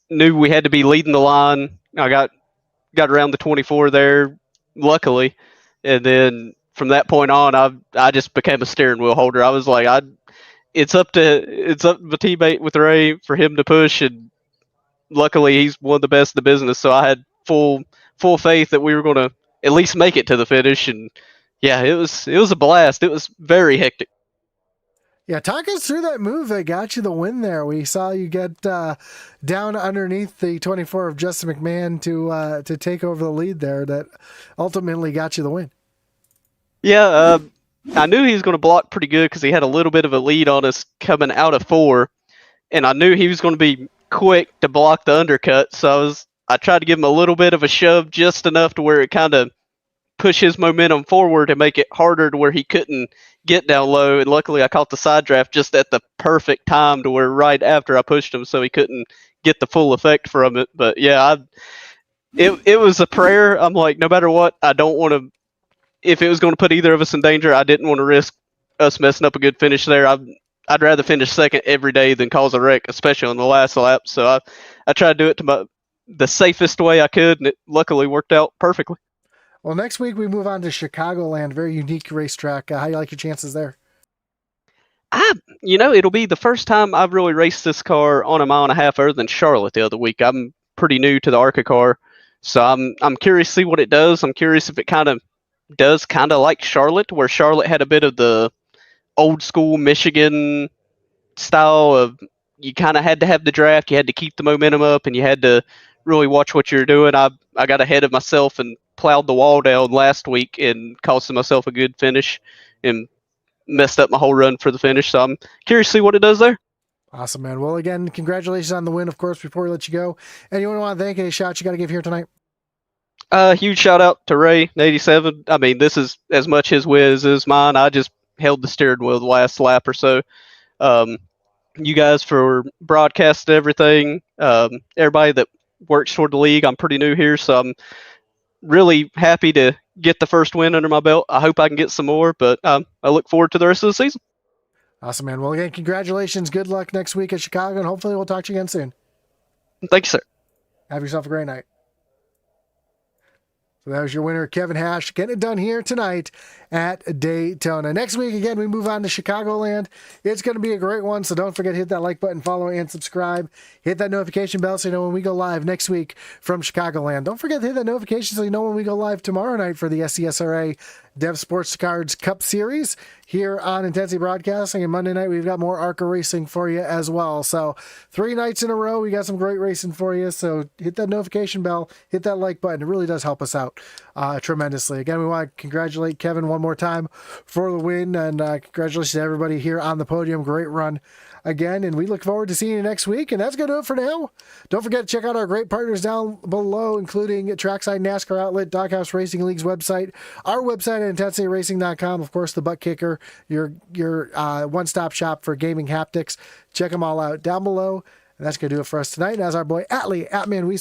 D: knew we had to be leading the line. I got around the 24 there, luckily, and then from that point on, I just became a steering wheel holder. I was like, it's up to the teammate with Ray for him to push, and luckily he's one of the best in the business, so I had full faith that we were going to at least make it to the finish. And yeah, it was a blast. It was very hectic.
A: Yeah, talk us through that move that got you the win there. We saw you get down underneath the 24 of Justin McMahon to take over the lead there. That ultimately got you the win.
D: Yeah, I knew he was going to block pretty good because he had a little bit of a lead on us coming out of 4, and I knew he was going to be quick to block the undercut. So I tried to give him a little bit of a shove, just enough to where it kind of push his momentum forward and make it harder to where he couldn't get down low. And luckily I caught the side draft just at the perfect time to where right after I pushed him, so he couldn't get the full effect from it. But yeah, it was a prayer. I'm like, no matter what, I don't want to, if it was going to put either of us in danger, I didn't want to risk us messing up a good finish there. I'd rather finish second every day than cause a wreck, especially on the last lap. So I tried to do it to the safest way I could, and it luckily worked out perfectly.
A: Well, next week we move on to Chicagoland, very unique racetrack. How do you like your chances there?
D: It'll be the first time I've really raced this car on a mile and a half other than Charlotte the other week. I'm pretty new to the ARCA car, so I'm curious to see what it does. I'm curious if it kind of does kind of like Charlotte, where Charlotte had a bit of the old school Michigan style of you kind of had to have the draft, you had to keep the momentum up, and you had to really watch what you're doing. I got ahead of myself and plowed the wall down last week and costed myself a good finish and messed up my whole run for the finish. So I'm curious to see what it does there.
A: Awesome, man. Well, again, congratulations on the win, of course, before we let you go. Anyone want to thank, any shots you got to give here tonight?
D: Huge shout out to Ray, 87. I mean, this is as much his whiz as mine. I just held the steering wheel the last lap or so. You guys for broadcasting everything. Everybody that works for the league. I'm pretty new here, so I'm really happy to get the first win under my belt. I hope I can get some more, but I look forward to the rest of the season.
A: Awesome, man. Well, again, congratulations. Good luck next week at Chicago, and hopefully we'll talk to you again soon.
D: Thank you, sir.
A: Have yourself a great night. So that was your winner, Kevin Hash, getting it done here tonight at Daytona. Next week, again, we move on to Chicagoland. It's going to be a great one, so don't forget to hit that like button, follow, and subscribe. Hit that notification bell so you know when we go live next week from Chicagoland. Don't forget to hit that notification so you know when we go live tomorrow night for the SCSRA Dev Sports Cards Cup Series here on Intensity Broadcasting. And Monday night, we've got more ARCA racing for you as well. So 3 nights in a row, we got some great racing for you. So hit that notification bell, hit that like button. It really does help us out tremendously. Again, we want to congratulate Kevin one more time for the win, and congratulations to everybody here on the podium. Great run again, and we look forward to seeing you next week. And that's going to do it for now. Don't forget to check out our great partners down below, including Trackside NASCAR Outlet, Doghouse Racing League's website, our website at IntensityRacing.com, of course, the Butt Kicker, your one-stop shop for gaming haptics. Check them all out down below. And that's going to do it for us tonight. And as our boy Atlee, @ManWeast